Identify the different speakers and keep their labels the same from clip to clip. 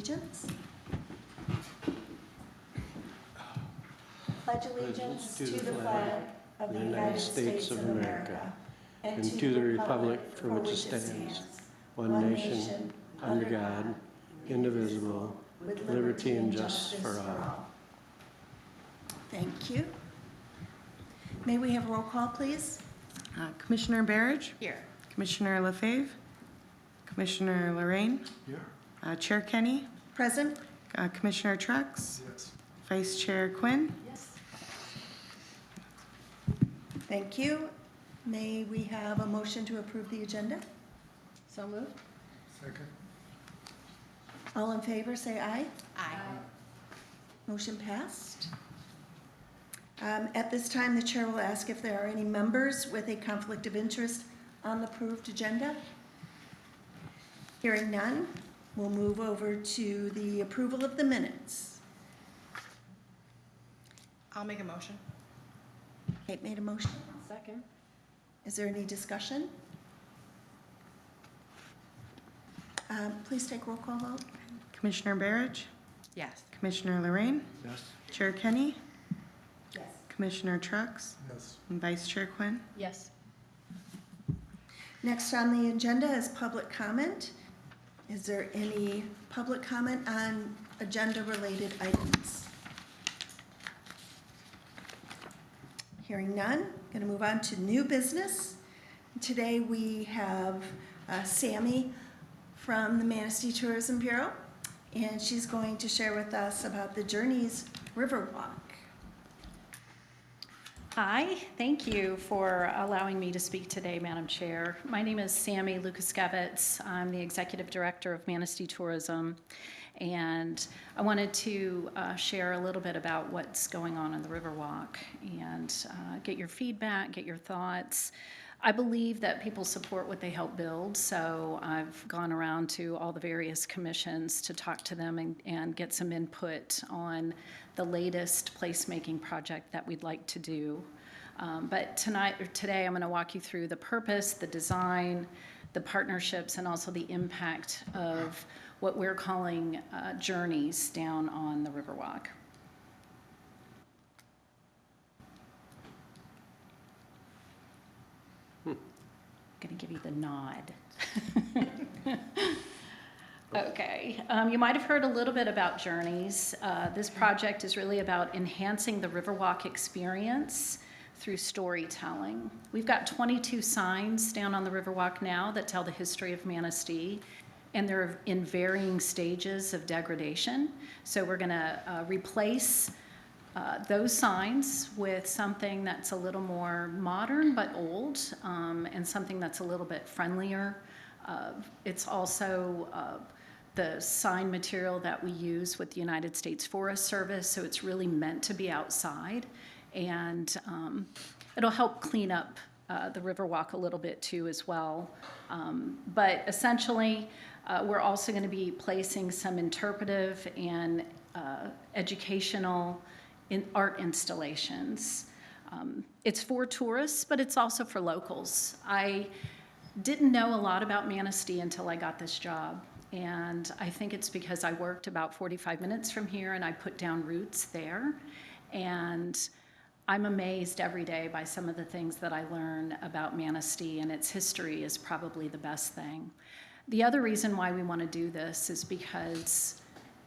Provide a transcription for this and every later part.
Speaker 1: allegiance. Pledge allegiance to the flag of the United States of America and to the republic for which it stands, one nation, under God, indivisible, with liberty and justice for all. Thank you. May we have a roll call, please?
Speaker 2: Commissioner Barrage?
Speaker 3: Here.
Speaker 2: Commissioner LaFave? Commissioner Lorraine?
Speaker 4: Here.
Speaker 2: Chair Kenny?
Speaker 1: Present.
Speaker 2: Commissioner Trucks?
Speaker 4: Yes.
Speaker 2: Vice Chair Quinn?
Speaker 3: Yes.
Speaker 1: Thank you. May we have a motion to approve the agenda?
Speaker 3: So moved.
Speaker 4: Second.
Speaker 1: All in favor, say aye.
Speaker 3: Aye.
Speaker 1: Motion passed. At this time, the chair will ask if there are any members with a conflict of interest on the approved agenda. Hearing none, we'll move over to the approval of the minutes.
Speaker 3: I'll make a motion.
Speaker 1: Kate made a motion.
Speaker 3: Second.
Speaker 1: Is there any discussion? Please take roll call vote.
Speaker 2: Commissioner Barrage?
Speaker 3: Yes.
Speaker 2: Commissioner Lorraine?
Speaker 4: Yes.
Speaker 2: Chair Kenny?
Speaker 1: Yes.
Speaker 2: Commissioner Trucks?
Speaker 4: Yes.
Speaker 2: And Vice Chair Quinn?
Speaker 3: Yes.
Speaker 1: Next on the agenda is public comment. Is there any public comment on agenda-related items? Hearing none, going to move on to new business. Today we have Sammy from the Manistee Tourism Bureau, and she's going to share with us about the Journeys Riverwalk.
Speaker 5: Hi, thank you for allowing me to speak today, Madam Chair. My name is Sammy Lukaskevitz. I'm the Executive Director of Manistee Tourism, and I wanted to share a little bit about what's going on in the Riverwalk and get your feedback, get your thoughts. I believe that people support what they help build, so I've gone around to all the various commissions to talk to them and get some input on the latest placemaking project that we'd like to do. But today I'm going to walk you through the purpose, the design, the partnerships, and also the impact of what we're calling journeys down on the Riverwalk. I'm going to give you the nod. Okay, you might have heard a little bit about Journeys. This project is really about enhancing the Riverwalk experience through storytelling. We've got 22 signs down on the Riverwalk now that tell the history of Manistee, and they're in varying stages of degradation. So we're going to replace those signs with something that's a little more modern but old, and something that's a little bit friendlier. It's also the sign material that we use with the United States Forest Service, so it's really meant to be outside, and it'll help clean up the Riverwalk a little bit too as well. But essentially, we're also going to be placing some interpretive and educational art installations. It's for tourists, but it's also for locals. I didn't know a lot about Manistee until I got this job, and I think it's because I worked about 45 minutes from here and I put down roots there, and I'm amazed every day by some of the things that I learn about Manistee, and its history is probably the best thing. The other reason why we want to do this is because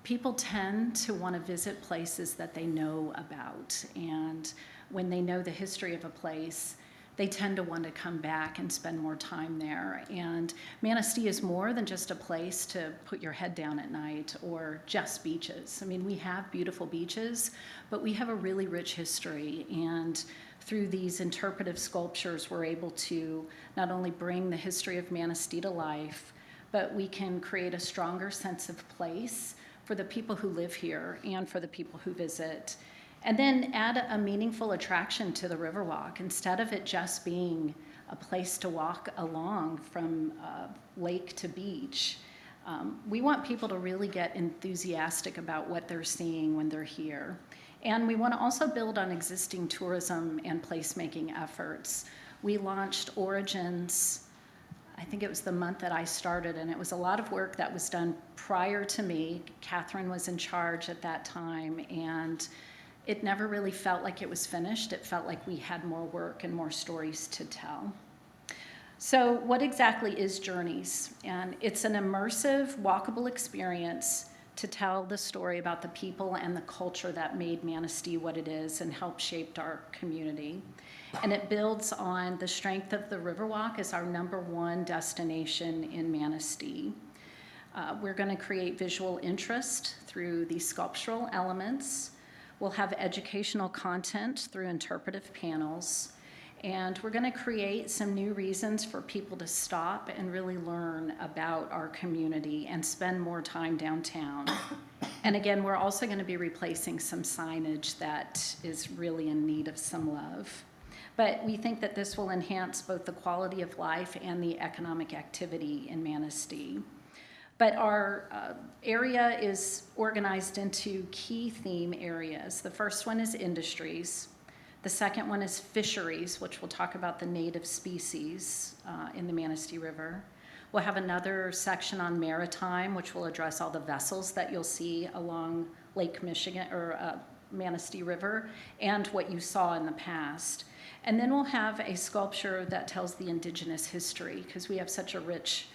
Speaker 5: people tend to want to visit places that they know about, and when they know the history of a place, they tend to want to come back and spend more time there. And Manistee is more than just a place to put your head down at night or just beaches. I mean, we have beautiful beaches, but we have a really rich history, and through these interpretive sculptures, we're able to not only bring the history of Manistee to life, but we can create a stronger sense of place for the people who live here and for the people who visit. And then add a meaningful attraction to the Riverwalk. Instead of it just being a place to walk along from lake to beach, we want people to really get enthusiastic about what they're seeing when they're here. And we want to also build on existing tourism and placemaking efforts. We launched Origins, I think it was the month that I started, and it was a lot of work that was done prior to me. Catherine was in charge at that time, and it never really felt like it was finished. It felt like we had more work and more stories to tell. So what exactly is Journeys? And it's an immersive, walkable experience to tell the story about the people and the culture that made Manistee what it is and helped shape our community. And it builds on the strength of the Riverwalk as our #1 destination in Manistee. We're going to create visual interest through these sculptural elements. We'll have educational content through interpretive panels. And we're going to create some new reasons for people to stop and really learn about our community and spend more time downtown. And again, we're also going to be replacing some signage that is really in need of some love. But we think that this will enhance both the quality of life and the economic activity in Manistee. But our area is organized into key theme areas. The first one is industries. The second one is fisheries, which will talk about the native species in the Manistee River. We'll have another section on maritime, which will address all the vessels that you'll see along Lake Michigan or Manistee River and what you saw in the past. And then we'll have a sculpture that tells the indigenous history, because we have such a rich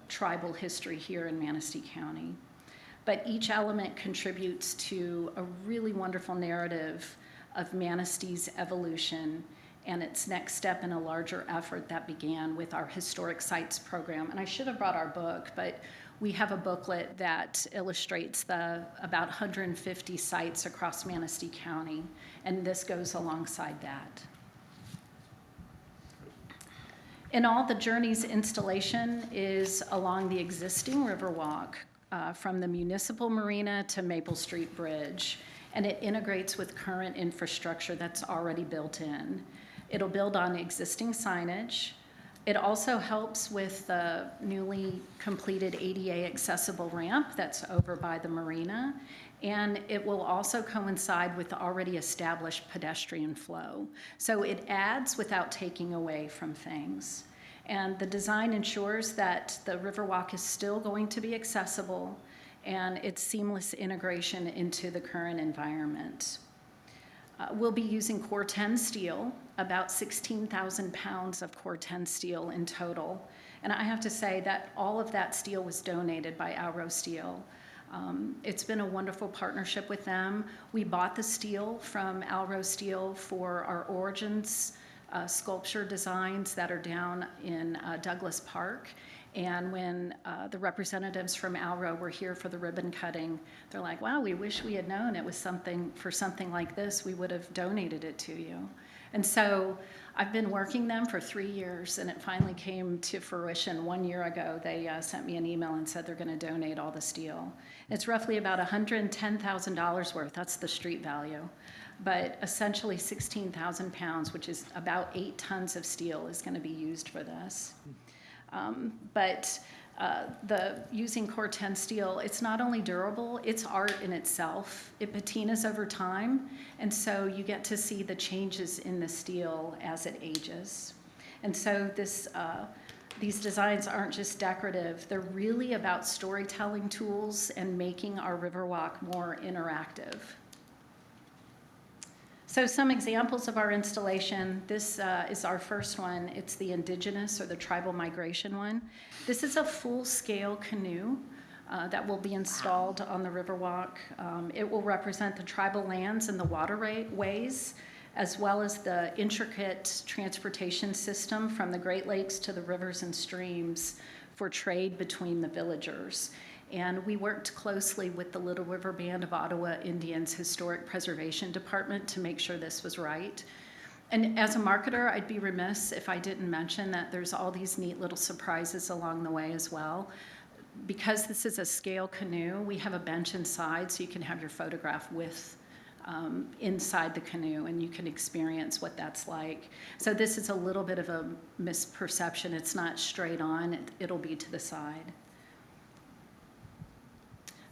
Speaker 5: tribal history here in Manistee County. But each element contributes to a really wonderful narrative of Manistee's evolution and its next step in a larger effort that began with our Historic Sites program. And I should have brought our book, but we have a booklet that illustrates the about 150 sites across Manistee County, and this goes alongside that. In all, the Journeys installation is along the existing Riverwalk from the Municipal Marina to Maple Street Bridge, and it integrates with current infrastructure that's already built in. It'll build on existing signage. It also helps with the newly completed ADA accessible ramp that's over by the marina, and it will also coincide with the already established pedestrian flow. So it adds without taking away from things. And the design ensures that the Riverwalk is still going to be accessible and its seamless integration into the current environment. We'll be using Core 10 steel, about 16,000 pounds of Core 10 steel in total. And I have to say that all of that steel was donated by Alro Steel. It's been a wonderful partnership with them. We bought the steel from Alro Steel for our Origins sculpture designs that are down in Douglas Park. And when the representatives from Alro were here for the ribbon cutting, they're like, wow, we wish we had known it was something like this, we would have donated it to you. And so I've been working them for 3 years, and it finally came to fruition 1 year ago. They sent me an email and said they're going to donate all the steel. It's roughly about $110,000 worth. That's the street value. But essentially 16,000 pounds, which is about 8 tons of steel, is going to be used for this. Using Core 10 steel, it's not only durable, it's art in itself. It patinas over time, and so you get to see the changes in the steel as it ages. And so these designs aren't just decorative, they're really about storytelling tools and making our Riverwalk more interactive. So some examples of our installation. This is our first one. It's the indigenous or the tribal migration one. This is a full-scale canoe that will be installed on the Riverwalk. It will represent the tribal lands and the waterways, as well as the intricate transportation system from the Great Lakes to the rivers and streams for trade between the villagers. And we worked closely with the Little River Band of Ottawa Indians Historic Preservation Department to make sure this was right. And as a marketer, I'd be remiss if I didn't mention that there's all these neat little surprises along the way as well. Because this is a scale canoe, we have a bench inside so you can have your photograph with inside the canoe, and you can experience what that's like. So this is a little bit of a misperception. It's not straight on, it'll be to the side.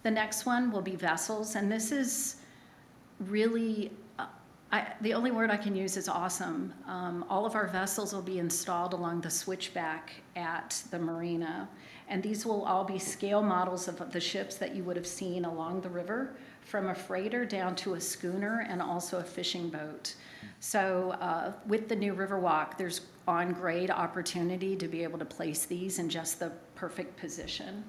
Speaker 5: The next one will be vessels, and this is really, The only word I can use is awesome. All of our vessels will be installed along the switchback at the marina, and these will all be scale models of the ships that you would have seen along the river, from a freighter down to a schooner and also a fishing boat. So with the new Riverwalk, there's on-grade opportunity to be able to place these in just the perfect position.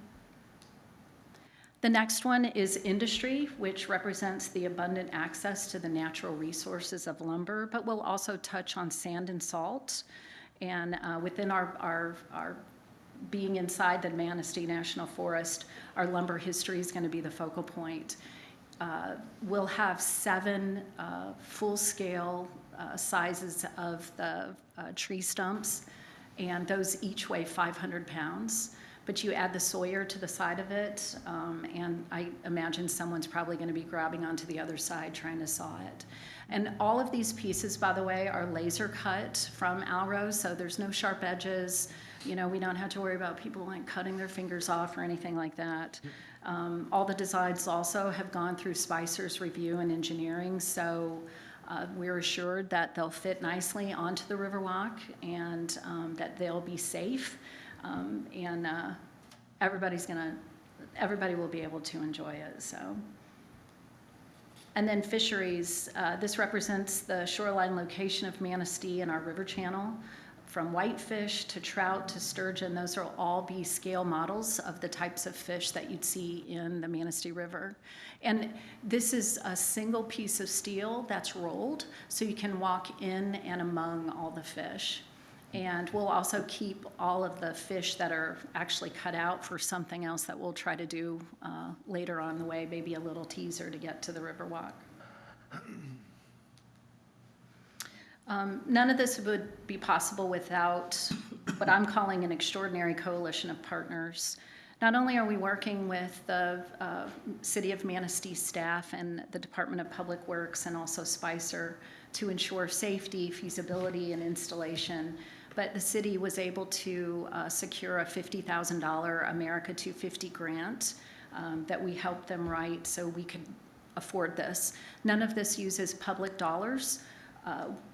Speaker 5: The next one is industry, which represents the abundant access to the natural resources of lumber, but we'll also touch on sand and salt. And within our being inside the Manistee National Forest, our lumber history is going to be the focal point. We'll have 7 full-scale sizes of the tree stumps, and those each weigh 500 pounds. But you add the sawyer to the side of it, and I imagine someone's probably going to be grabbing onto the other side trying to saw it. And all of these pieces, by the way, are laser cut from Alro, so there's no sharp edges. You know, we don't have to worry about people like cutting their fingers off or anything like that. All the designs also have gone through Spicer's review and engineering, so we're assured that they'll fit nicely onto the Riverwalk and that they'll be safe. And everybody will be able to enjoy it. So, and then fisheries. This represents the shoreline location of Manistee and our river channel, from whitefish to trout to sturgeon. Those will all be scale models of the types of fish that you'd see in the Manistee River. And this is a single piece of steel that's rolled, so you can walk in and among all the fish. And we'll also keep all of the fish that are actually cut out for something else that we'll try to do later on the way, maybe a little teaser to get to the Riverwalk. None of this would be possible without what I'm calling an extraordinary coalition of partners. Not only are we working with the City of Manistee staff and the Department of Public Works and also Spicer to ensure safety, feasibility, and installation, but the city was able to secure a $50,000 America 250 grant that we helped them write so we could afford this. None of this uses public dollars.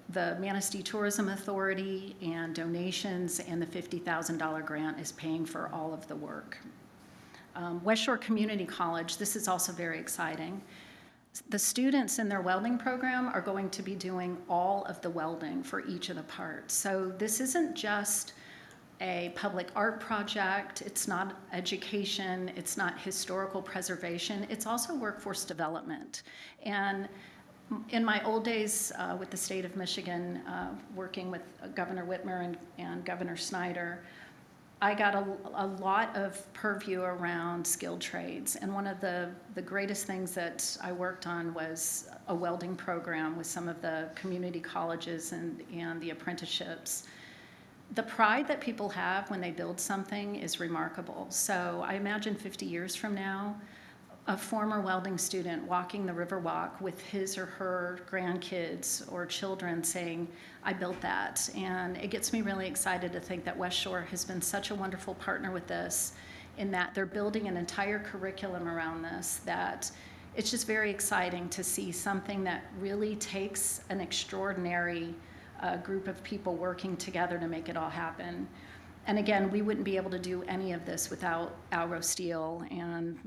Speaker 5: The Manistee Tourism Authority and donations and the $50,000 grant is paying for all of the work. West Shore Community College, this is also very exciting. The students in their welding program are going to be doing all of the welding for each of the parts. So this isn't just a public art project, it's not education, it's not historical preservation, it's also workforce development. And in my old days with the state of Michigan, working with Governor Whitmer and Governor Snyder, I got a lot of purview around skilled trades. And one of the greatest things that I worked on was a welding program with some of the community colleges and the apprenticeships. The pride that people have when they build something is remarkable. So I imagine 50 years from now, a former welding student walking the Riverwalk with his or her grandkids or children saying, I built that. And it gets me really excited to think that West Shore has been such a wonderful partner with this, in that they're building an entire curriculum around this, that it's just very exciting to see something that really takes an extraordinary group of people working together to make it all happen. And again, we wouldn't be able to do any of this without Alro Steel and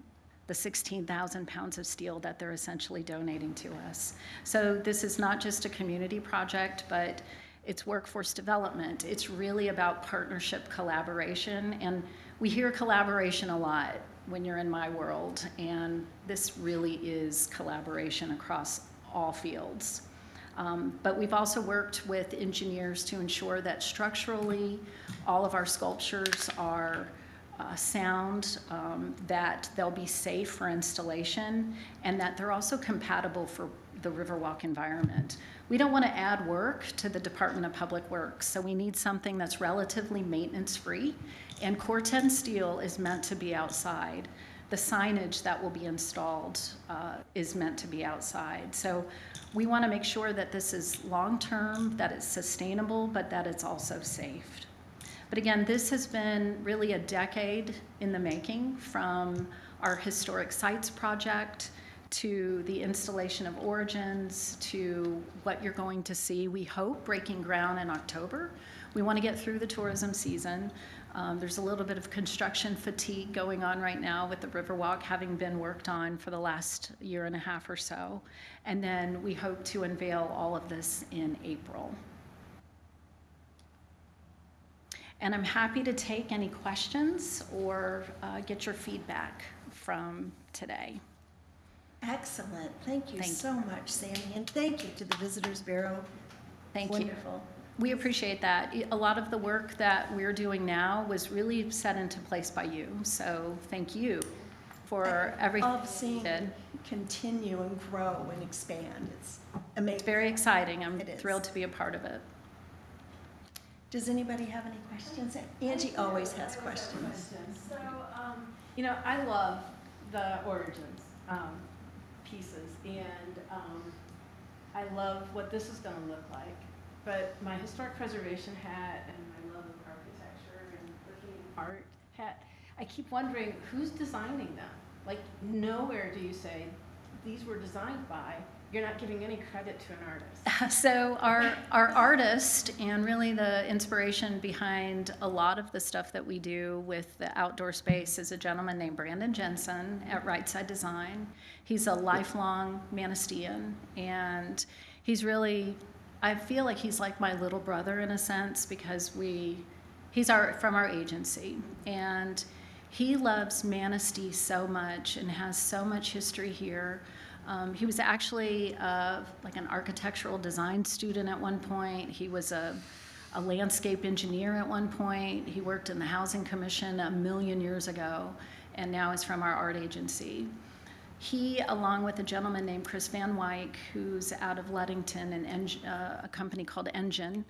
Speaker 5: the 16,000 pounds of steel that they're essentially donating to us. So this is not just a community project, but it's workforce development. It's really about partnership collaboration, and we hear collaboration a lot when you're in my world, and this really is collaboration across all fields. But we've also worked with engineers to ensure that structurally all of our sculptures are sound, that they'll be safe for installation, and that they're also compatible for the Riverwalk environment. We don't want to add work to the Department of Public Works, so we need something that's relatively maintenance-free, and Corten steel is meant to be outside. The signage that will be installed is meant to be outside. So we want to make sure that this is long-term, that it's sustainable, but that it's also safe. But again, this has been really a decade in the making, from our historic sites project to the installation of origins, to what you're going to see, we hope, breaking ground in October. We want to get through the tourism season. There's a little bit of construction fatigue going on right now with the Riverwalk having been worked on for the last year and a half or so. And then we hope to unveil all of this in April. And I'm happy to take any questions or get your feedback from today.
Speaker 1: Excellent. Thank you
Speaker 5: Thank you.
Speaker 1: so much, Sammy, and thank you to the Visitors Bureau.
Speaker 5: Thank you.
Speaker 1: Wonderful.
Speaker 5: We appreciate that. A lot of the work that we're doing now was really set into place by you. So thank you for everything
Speaker 1: Of
Speaker 5: you
Speaker 1: seeing
Speaker 5: did.
Speaker 1: continue and grow and expand. It's amazing.
Speaker 5: It's very exciting. I'm
Speaker 1: It is.
Speaker 5: thrilled to be a part of it.
Speaker 1: Does anybody have any questions? Angie always has questions.
Speaker 4: So, I love the origins pieces, and I love what this is going to look like. But my historic preservation hat and my love of architecture and looking at art hat, I keep wondering who's designing them. Like, nowhere do you say these were designed by. You're not giving any credit to an artist.
Speaker 5: So our artist and really the inspiration behind a lot of the stuff that we do with the outdoor space is a gentleman named Brandon Jensen at Right Side Design. He's a lifelong Manisteean, and he's really, I feel like he's like my little brother in a sense, because he's from our agency, and he loves Manistee so much and has so much history here. He was actually like an architectural design student at one point. He was a landscape engineer at one point. He worked in the Housing Commission a million years ago, and now is from our art agency. He, along with a gentleman named Chris Van Wyck, who's out of Ludington, and a company called Engine.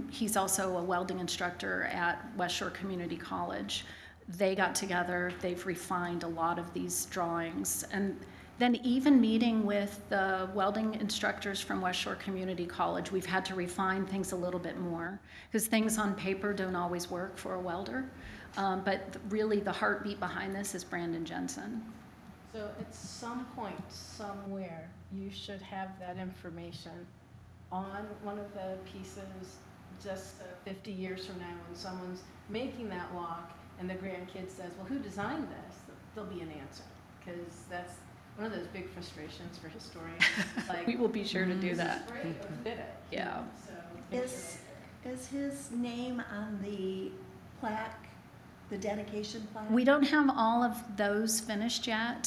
Speaker 5: He's also a welding instructor at West Shore Community College. They got together, they've refined a lot of these drawings, and then even meeting with the welding instructors from West Shore Community College, we've had to refine things a little bit more, because things on paper don't always work for a welder. But really the heartbeat behind this is Brandon Jensen.
Speaker 4: So at some point, somewhere, you should have that information on one of the pieces just 50 years from now when someone's making that lock and the grandkid says, well, who designed this? There'll be an answer, because that's one of those big frustrations for historians. Like,
Speaker 5: We will be sure to do
Speaker 4: this
Speaker 5: that.
Speaker 4: is great, who did it?
Speaker 5: Yeah.
Speaker 4: So,
Speaker 1: Is his name on the plaque, the dedication plaque?
Speaker 5: We don't have all of those finished yet.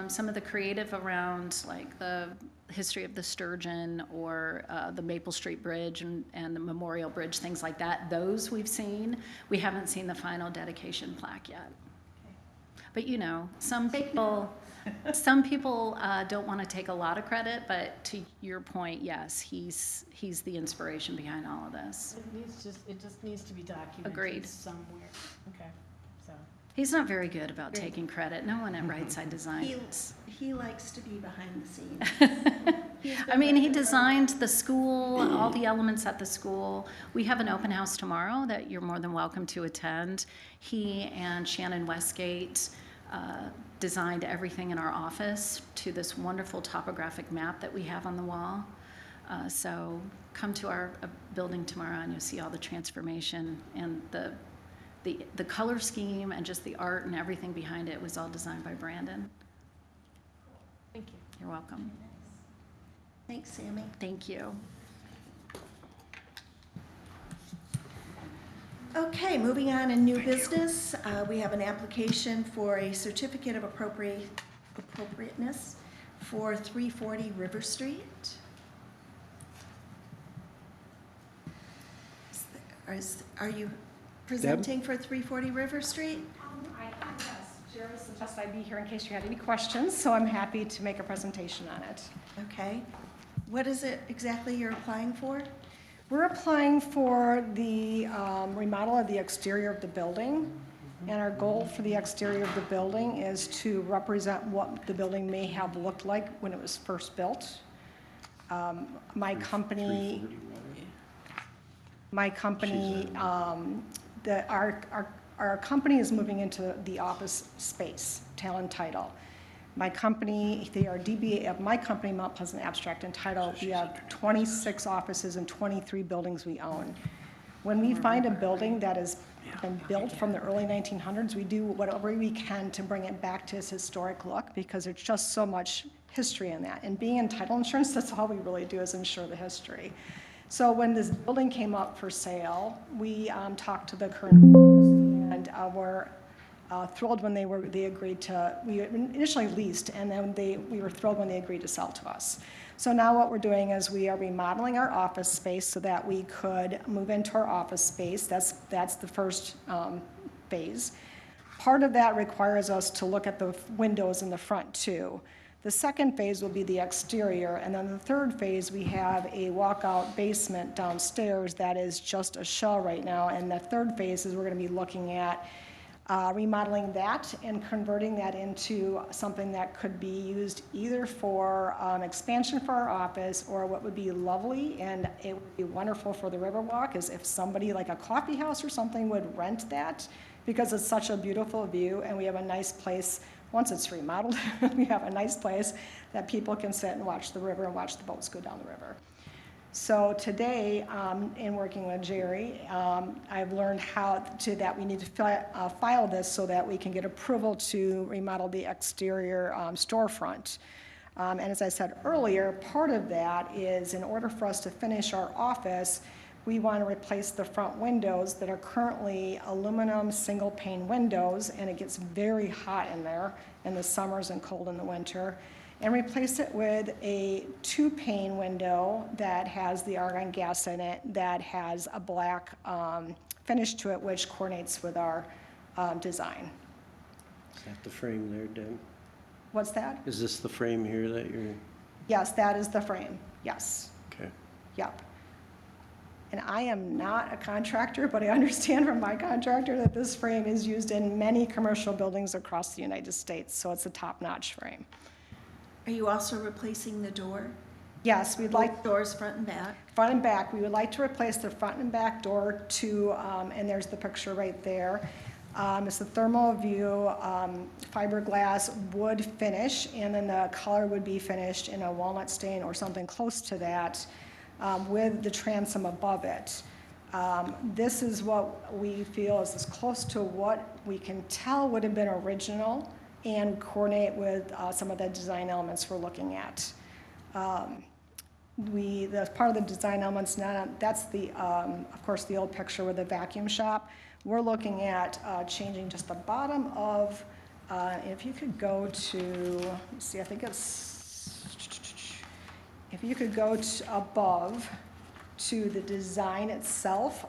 Speaker 5: Some of the creative around like the history of the sturgeon or the Maple Street Bridge and the Memorial Bridge, things like that, those we've seen. We haven't seen the final dedication plaque yet. But some people don't want to take a lot of credit, but to your point, yes, he's the inspiration behind all of this.
Speaker 4: it just needs to be documented
Speaker 5: Agreed.
Speaker 4: somewhere. Okay, so.
Speaker 5: He's not very good about taking credit. No one at Right Side Design is.
Speaker 1: He likes to be behind the scenes.
Speaker 5: I mean, he designed the school, all the elements at the school. We have an open house tomorrow that you're more than welcome to attend. He and Shannon Westgate designed everything in our office to this wonderful topographic map that we have on the wall. So come to our building tomorrow and you'll see all the transformation, and the color scheme and just the art and everything behind it was all designed by Brandon.
Speaker 4: Thank you.
Speaker 5: You're welcome.
Speaker 1: Thanks, Sammy.
Speaker 5: Thank you.
Speaker 1: Okay, moving on in new business, we have an application for a certificate of appropriateness for 340 River Street. Are you presenting for 340 River Street?
Speaker 6: I am, yes. Jerry suggested I be here in case you had any questions, so I'm happy to make a presentation on it.
Speaker 1: Okay. What is it exactly you're applying for?
Speaker 6: We're applying for the remodel of the exterior of the building, and our goal for the exterior of the building is to represent what the building may have looked like when it was first built. My company, our company is moving into the office space, Talent Title. My company, they are DBA of my company, Mount Pleasant Abstract and Title. We have 26 offices and 23 buildings we own. When we find a building that has been built from the early 1900s, we do whatever we can to bring it back to its historic look because there's just so much history in that. And being in title insurance, that's all we really do is insure the history. So when this building came up for sale, we talked to the current owners and were thrilled when they agreed to, we initially leased, and then we were thrilled when they agreed to sell to us. So now what we're doing is we are remodeling our office space so that we could move into our office space. That's the first phase. Part of that requires us to look at the windows in the front too. The second phase will be the exterior, and then the third phase, we have a walkout basement downstairs that is just a shell right now, and the third phase is we're gonna be looking at remodeling that and converting that into something that could be used either for expansion for our office, or what would be lovely and it would be wonderful for the Riverwalk is if somebody like a coffee house or something would rent that, because it's such a beautiful view and we have a nice place. Once it's remodeled, we have a nice place that people can sit and watch the river and watch the boats go down the river. So today, in working with Jerry, I've learned that we need to file this so that we can get approval to remodel the exterior storefront. And as I said earlier, part of that is in order for us to finish our office, we want to replace the front windows that are currently aluminum single pane windows, and it gets very hot in there in the summers and cold in the winter, and replace it with a 2-pane window that has the argon gas in it, that has a black finish to it, which coordinates with our design.
Speaker 7: Is that the frame there, Deb?
Speaker 6: What's that?
Speaker 7: Is this the frame here that you're,
Speaker 6: Yes, that is the frame, yes,
Speaker 7: okay.
Speaker 6: yep. And I am not a contractor, but I understand from my contractor that this frame is used in many commercial buildings across the United States, so it's a top-notch frame.
Speaker 1: Are you also replacing the door?
Speaker 6: Yes, we'd like
Speaker 1: Both doors, front and back?
Speaker 6: front and back. We would like to replace the front and back door to, and there's the picture right there. It's a thermal view, fiberglass wood finish, and then the color would be finished in a walnut stain or something close to that with the transom above it. This is what we feel is as close to what we can tell would have been original and coordinate with some of the design elements we're looking at. The part of the design elements, that's the, of course, the old picture with the vacuum shop. We're looking at changing just the bottom of, if you could go to, let's see, I think it's, if you could go above to the design itself,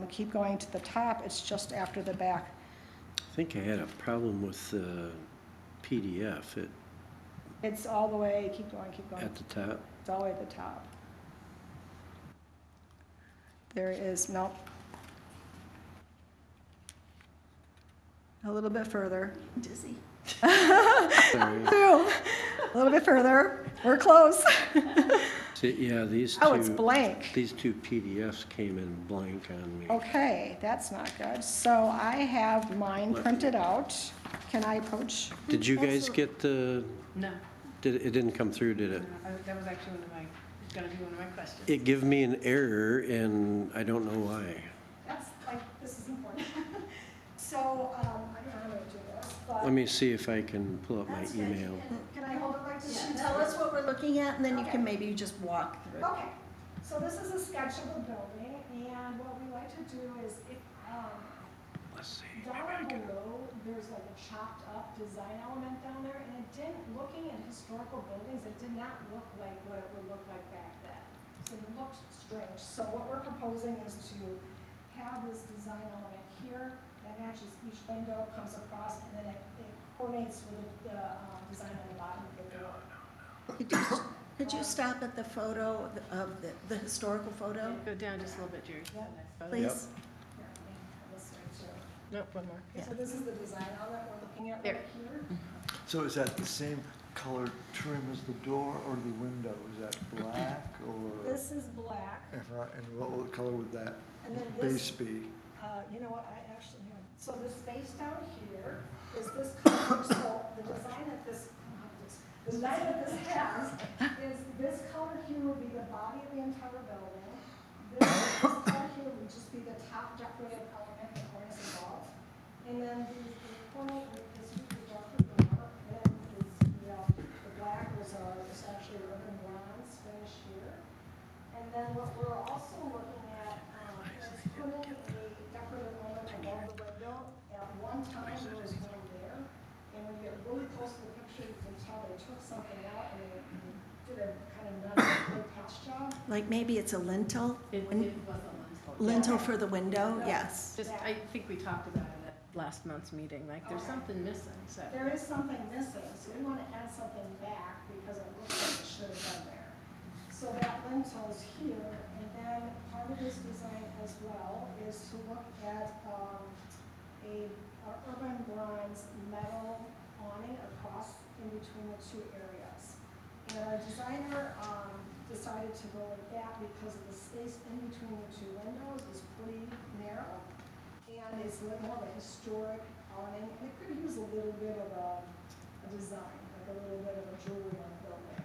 Speaker 6: keep going to the top, it's just after the back.
Speaker 7: I think I had a problem with the PDF
Speaker 6: It's all the way, keep going,
Speaker 7: at the top.
Speaker 6: it's all the way at the top. There is, nope. A little bit further.
Speaker 1: Dizzy.
Speaker 7: Sorry.
Speaker 6: A little bit further, we're close.
Speaker 7: See, yeah, these
Speaker 6: Oh, it's
Speaker 7: two,
Speaker 6: blank.
Speaker 7: these two PDFs came in blank on me.
Speaker 6: Okay, that's not good. So I have mine printed out. Can I approach?
Speaker 7: Did you guys get the,
Speaker 3: No,
Speaker 7: it didn't come through, did it?
Speaker 3: that was actually gonna be one of my questions.
Speaker 7: It gave me an error and I don't know why.
Speaker 6: That's like, this is important. So, I don't know how to do this, but.
Speaker 7: Let me see if I can pull up my
Speaker 1: That's good.
Speaker 7: email.
Speaker 6: Can I hold it like this?
Speaker 1: Tell us what we're looking at, and then you can maybe just walk through.
Speaker 6: Okay, so this is a sketch of the building, and what we like to do is, if,
Speaker 7: Let's see.
Speaker 6: down below, there's like a chopped up design element down there, and it didn't, looking at historical buildings, it did not look like what it would look like back then. So it looked strange. So what we're proposing is to have this design element here that matches each window, comes across, and then it coordinates with the design on the bottom of the door.
Speaker 1: Could you stop at the photo of the historical photo,
Speaker 3: Go down just a little bit, Jerry.
Speaker 6: Yeah.
Speaker 3: Next photo.
Speaker 1: please?
Speaker 6: Here, let me have this one too.
Speaker 3: Nope, one more.
Speaker 1: Yeah.
Speaker 6: So this is the design element we're looking at
Speaker 3: There.
Speaker 6: right here.
Speaker 8: So is that the same color trim as the door or the window? Is that black or?
Speaker 6: This is black,
Speaker 8: And what color would that
Speaker 6: and then
Speaker 8: base
Speaker 6: this,
Speaker 8: be?
Speaker 6: you know what, I actually have, so this space down here is this color, so the design that this The design that this has is this color here would be the body of the entire building. This color here would just be the top decorative element, the cornice above. And then the corner is the darker color, and then the black is essentially urban bronze finish here. And then what we're also looking at is putting a decorative element above the window. At one time, there was one there, and when you get really close to the picture, you can tell they took something out and they did a kind of nice patch job.
Speaker 1: Like maybe it's a lintel?
Speaker 4: It was a lintel.
Speaker 1: Lintel for the window, yes.
Speaker 4: Just, I think we talked about it at last month's meeting, like, there's something missing, so.
Speaker 6: There is something missing, so we want to add something back because it looks like it should have been there. So that lintel is here, and then part of this design as well is to look at a urban bronze metal awning across in between the two areas. And our designer decided to go with that because of the space in between the two windows is pretty narrow. And it's a little more of a historic awning, and it could use a little bit of a design, like a little bit of a jewelry on the building.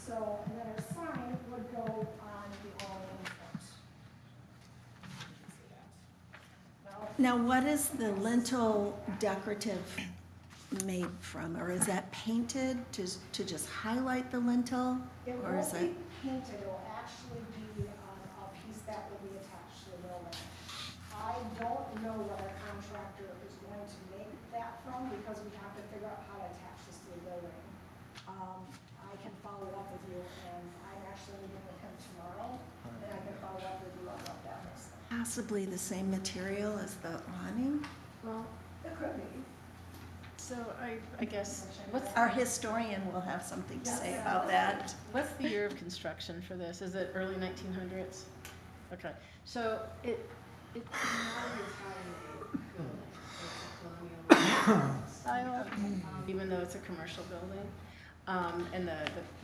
Speaker 6: So, and then our sign would go on the awning in front. You can see that. Now,
Speaker 1: Now, what is the lintel decorative made from? Or is that painted to just highlight the lintel?
Speaker 6: it
Speaker 1: Or is
Speaker 6: won't
Speaker 1: it?
Speaker 6: be painted, it will actually be a piece that will be attached to the building. I don't know what our contractor is going to make that from because we have to figure out how to attach this to the building. I can follow up with you, and I'm actually meeting with him tomorrow, and I can follow up with you on what that looks like.
Speaker 1: Possibly the same material as the awning?
Speaker 4: Well,
Speaker 6: It could be.
Speaker 4: so I guess, what's,
Speaker 1: Our historian will have something to say about that.
Speaker 4: what's the year of construction for this? Is it early 1900s? Okay, so it's not an Italian building. It's a colonial style, even though it's a commercial building. And the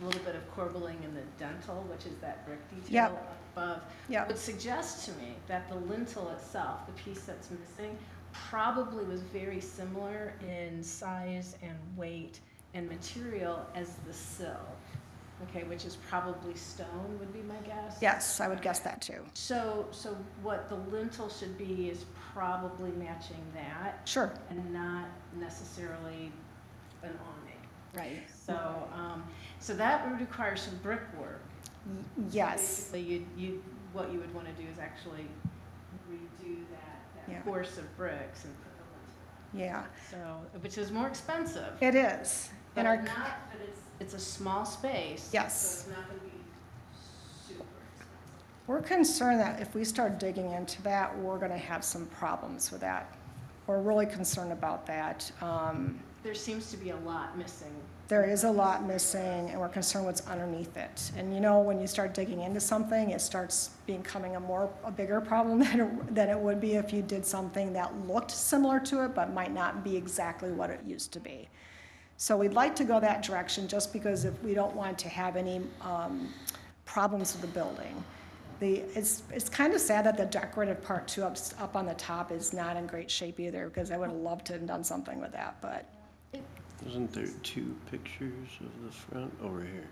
Speaker 4: little bit of corbelling in the dentil, which is that brick detail
Speaker 6: Yep.
Speaker 4: above,
Speaker 6: Yep.
Speaker 4: would suggest to me that the lintel itself, the piece that's missing, probably was very similar in size and weight and material as the sill, okay, which is probably stone, would be my guess.
Speaker 6: Yes, I would guess that too.
Speaker 4: So what the lintel should be is probably matching that
Speaker 6: Sure.
Speaker 4: and not necessarily an awning.
Speaker 1: Right.
Speaker 4: So that would require some brickwork.
Speaker 6: Yes.
Speaker 4: Basically, what you would want to do is actually redo
Speaker 6: Yeah.
Speaker 4: that course of bricks and put the lintel
Speaker 6: Yeah,
Speaker 4: on. So, which is more expensive.
Speaker 6: it is.
Speaker 4: But
Speaker 6: And
Speaker 4: but it's a small space.
Speaker 6: Yes.
Speaker 4: So it's not going to be super expensive.
Speaker 6: we're concerned that if we start digging into that, we're going to have some problems with that. We're really concerned about that.
Speaker 4: There seems to be a lot missing.
Speaker 6: There is a lot missing, and we're concerned what's underneath it. And you know, when you start digging into something, it starts becoming a bigger problem than it would be if you did something that looked similar to it, but might not be exactly what it used to be. So we'd like to go that direction, just because if we don't want to have any problems with the building. It's kind of sad that the decorative part too up on the top is not in great shape either, because I would have loved to have done something with that, but.
Speaker 7: Wasn't there two pictures of the front over here?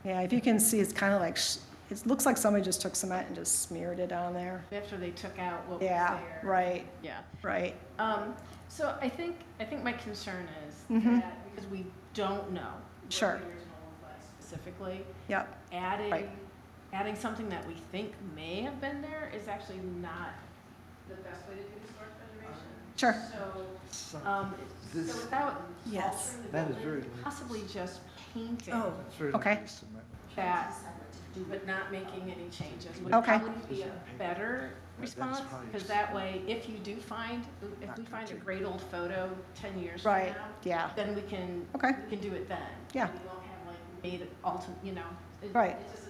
Speaker 6: Yeah, if you can see, it's kind of like, it looks like somebody just took cement and just smeared it on there.
Speaker 4: After they took out what was
Speaker 6: Yeah,
Speaker 4: there.
Speaker 6: right,
Speaker 4: Yeah.
Speaker 6: right.
Speaker 4: So I think my concern is
Speaker 6: Mhm.
Speaker 4: that because we don't know what
Speaker 6: Sure.
Speaker 4: the original was like specifically,
Speaker 6: Yep,
Speaker 4: adding
Speaker 6: Right.
Speaker 4: adding something that we think may have been there is actually not the best way to do historic preservation.
Speaker 6: sure.
Speaker 8: So,
Speaker 4: So
Speaker 8: This-
Speaker 4: without
Speaker 1: Yes.
Speaker 4: altering the
Speaker 8: That is
Speaker 4: building,
Speaker 8: very loose.
Speaker 4: possibly just painting
Speaker 1: Oh.
Speaker 8: It's very
Speaker 6: Okay.
Speaker 8: nice cement.
Speaker 4: that, but not making any changes would
Speaker 6: Okay.
Speaker 4: probably be a better
Speaker 8: That's
Speaker 4: response,
Speaker 8: probably
Speaker 4: because
Speaker 8: just-
Speaker 4: that way, if we find a great old photo 10 years from
Speaker 6: Right,
Speaker 4: now,
Speaker 6: yeah,
Speaker 4: then we can
Speaker 6: Okay.
Speaker 4: do it then.
Speaker 6: Yeah.
Speaker 4: We won't have like made ultimate,
Speaker 6: Right.
Speaker 4: It just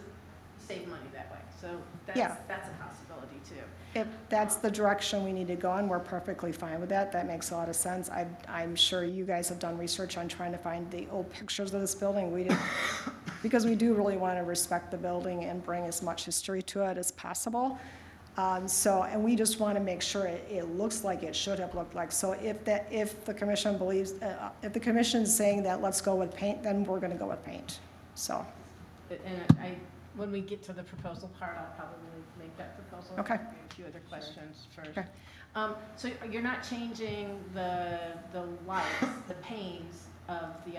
Speaker 4: save money that way. So
Speaker 6: Yeah.
Speaker 4: that's a possibility too.
Speaker 6: if that's the direction we need to go in, we're perfectly fine with that. That makes a lot of sense. I'm sure you guys have done research on trying to find the old pictures of this building. We did, because we do really want to respect the building and bring as much history to it as possible. And we just want to make sure it looks like it should have looked like. So if the commission believes, if the commission's saying that let's go with paint, then we're going to go with paint, so.
Speaker 4: And when we get to the proposal part, I'll probably make that proposal.
Speaker 6: Okay.
Speaker 4: I have a few other questions first.
Speaker 6: Okay.
Speaker 4: So you're not changing the lights, the panes of the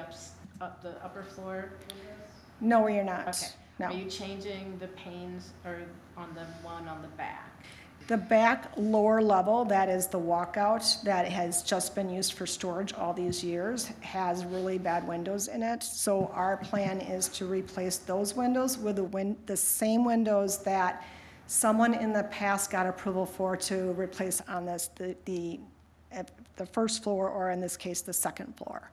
Speaker 4: upper floor windows?
Speaker 6: No, you're not.
Speaker 4: Okay.
Speaker 6: No.
Speaker 4: Are you changing the panes or on the one on the back?
Speaker 6: The back lower level, that is the walkout that has just been used for storage all these years, has really bad windows in it. So our plan is to replace those windows with the same windows that someone in the past got approval for to replace on the first floor, or in this case, the second floor.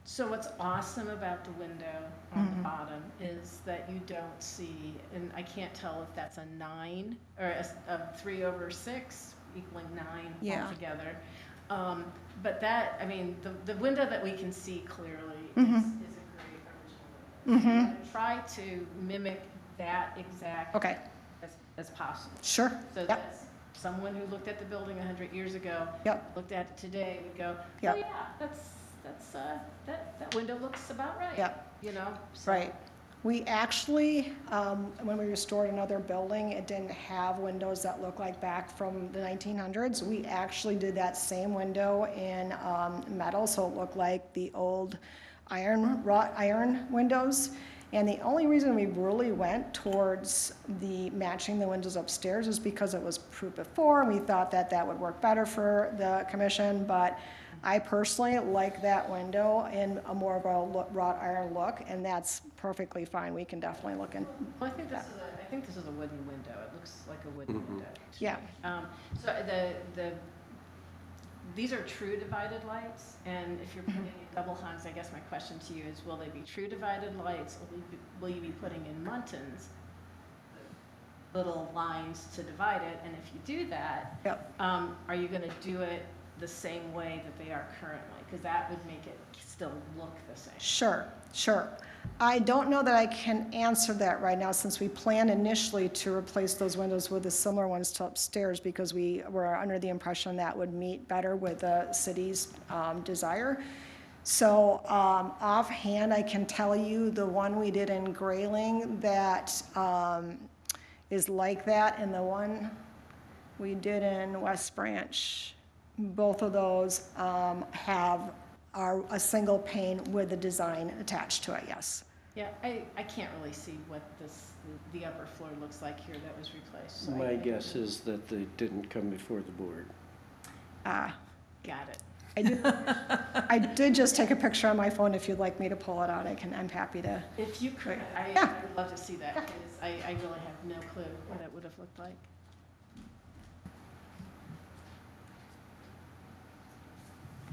Speaker 4: So what's awesome about the window on the bottom is that you don't see, and I can't tell if that's a 9 or a 3/6 equaling 9
Speaker 6: Yeah.
Speaker 4: altogether. But that, I mean, the window that we can see clearly is a great original window. So I'm gonna try to mimic that exact
Speaker 6: Okay,
Speaker 4: as possible.
Speaker 6: sure.
Speaker 4: So
Speaker 6: Yep.
Speaker 4: that someone who looked at the building 100 years ago,
Speaker 6: Yep.
Speaker 4: looked at it today, would go,
Speaker 6: Yep.
Speaker 4: oh yeah, that window looks about right.
Speaker 6: Yep.
Speaker 4: You know? So-
Speaker 6: Right. We actually, when we restored another building, it didn't have windows that look like back from the 1900s. We actually did that same window in metal, so it looked like the old wrought iron windows. And the only reason we really went towards matching the windows upstairs is because it was approved before, and we thought that that would work better for the commission, but I personally like that window in a more of a wrought iron look, and that's perfectly fine. We can definitely look in.
Speaker 4: Well, I think this is a wooden window. It looks like a wooden window. to
Speaker 6: Yeah.
Speaker 4: me. So these are true divided lights, and if you're putting in double hungs, I guess my question to you is, will they be true divided lights, or will you be putting in muntins, little lines to divide it? And if you do that,
Speaker 6: Yep.
Speaker 4: are you going to do it the same way that they are currently? Because that would make it still look the same.
Speaker 6: Sure, sure. I don't know that I can answer that right now, since we planned initially to replace those windows with the similar ones to upstairs, because we were under the impression that would meet better with the city's desire. So offhand, I can tell you the one we did in Grayling that is like that, and the one we did in West Branch, both of those are a single pane with a design attached to it, yes.
Speaker 4: Yeah, I can't really see what the upper floor looks like here that was replaced. So
Speaker 7: My guess is that they didn't come before the board.
Speaker 4: Got it.
Speaker 6: I did just take a picture on my phone. If you'd like me to pull it out, I'm happy to.
Speaker 4: If you could, I would love to see that, because I really have no clue what it would have looked like.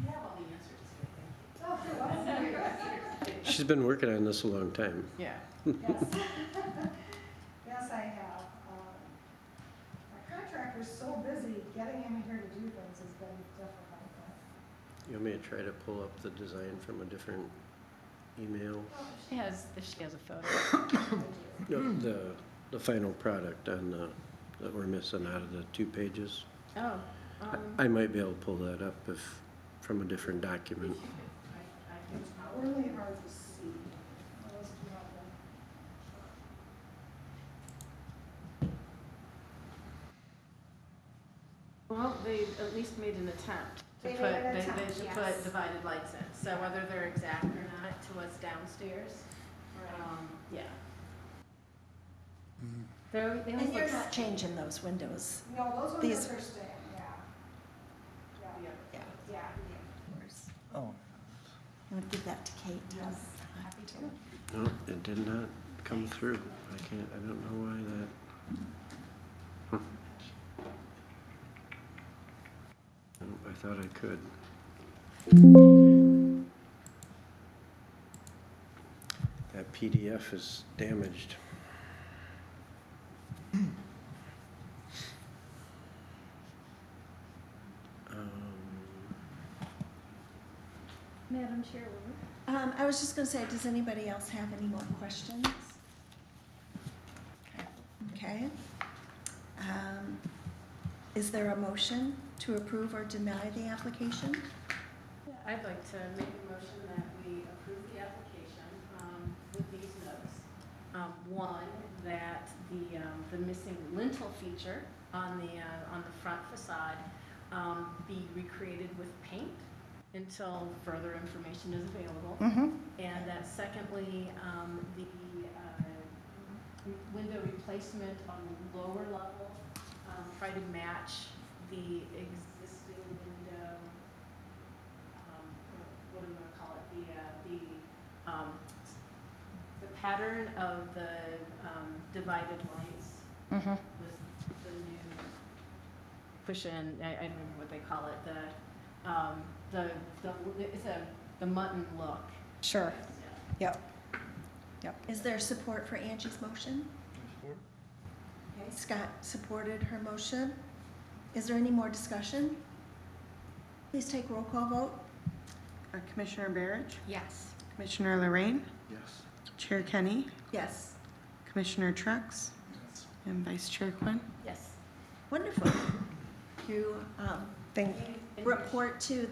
Speaker 4: You have all the answers to it, thank you.
Speaker 7: She's been working on this a long time.
Speaker 4: Yeah.
Speaker 6: Yes. Yes, I have. Our contractor's so busy, getting him here to do things has been difficult.
Speaker 7: You want me to try to pull up the design from a different email?
Speaker 4: If she has a photo.
Speaker 7: No, the final product on that we're missing out of the 2 pages.
Speaker 4: Oh.
Speaker 7: I might be able to pull that up from a different document.
Speaker 6: It's really hard to see. Unless you have the-
Speaker 4: Well, they at least made an attempt to
Speaker 6: They
Speaker 4: put,
Speaker 6: made an
Speaker 4: they
Speaker 6: attempt,
Speaker 4: should
Speaker 6: yes.
Speaker 4: put divided lights in. So whether they're exact or not to what's downstairs, yeah. They always
Speaker 1: And you're
Speaker 4: look
Speaker 1: not changing those windows.
Speaker 6: No, those ones
Speaker 1: These-
Speaker 6: are staying, yeah.
Speaker 4: Yeah.
Speaker 1: Yeah.
Speaker 6: Yeah.
Speaker 8: Oh,
Speaker 1: You want to give that to Kate?
Speaker 6: Yes, happy to.
Speaker 7: No, it did not come through. I don't know why that. Huh. I thought I could. That PDF is damaged.
Speaker 4: Madam Chairwoman?
Speaker 1: I was just going to say, does anybody else have any more questions? Okay. Is there a motion to approve or deny the application?
Speaker 4: Yeah, I'd like to make a motion that we approve the application with these notes. One, that the missing lintel feature on the front facade be recreated with paint until further information is available. And that secondly, the window replacement on the lower level, try to match the existing window, what do you want to call it, the pattern of the divided lights with the new cushion, I don't remember what they call it, it's the mutton look.
Speaker 6: Sure, yep.
Speaker 1: Is there support for Angie's motion? Okay, Scott supported her motion. Is there any more discussion? Please take roll call vote.
Speaker 2: Commissioner Barrett,
Speaker 3: Yes.
Speaker 2: Commissioner Lorraine,
Speaker 8: Yes.
Speaker 2: Chair Kenny,
Speaker 1: Yes.
Speaker 2: Commissioner Trucks, and Vice Chair Quinn.
Speaker 4: Yes.
Speaker 1: Wonderful. You
Speaker 6: Thank,
Speaker 1: report to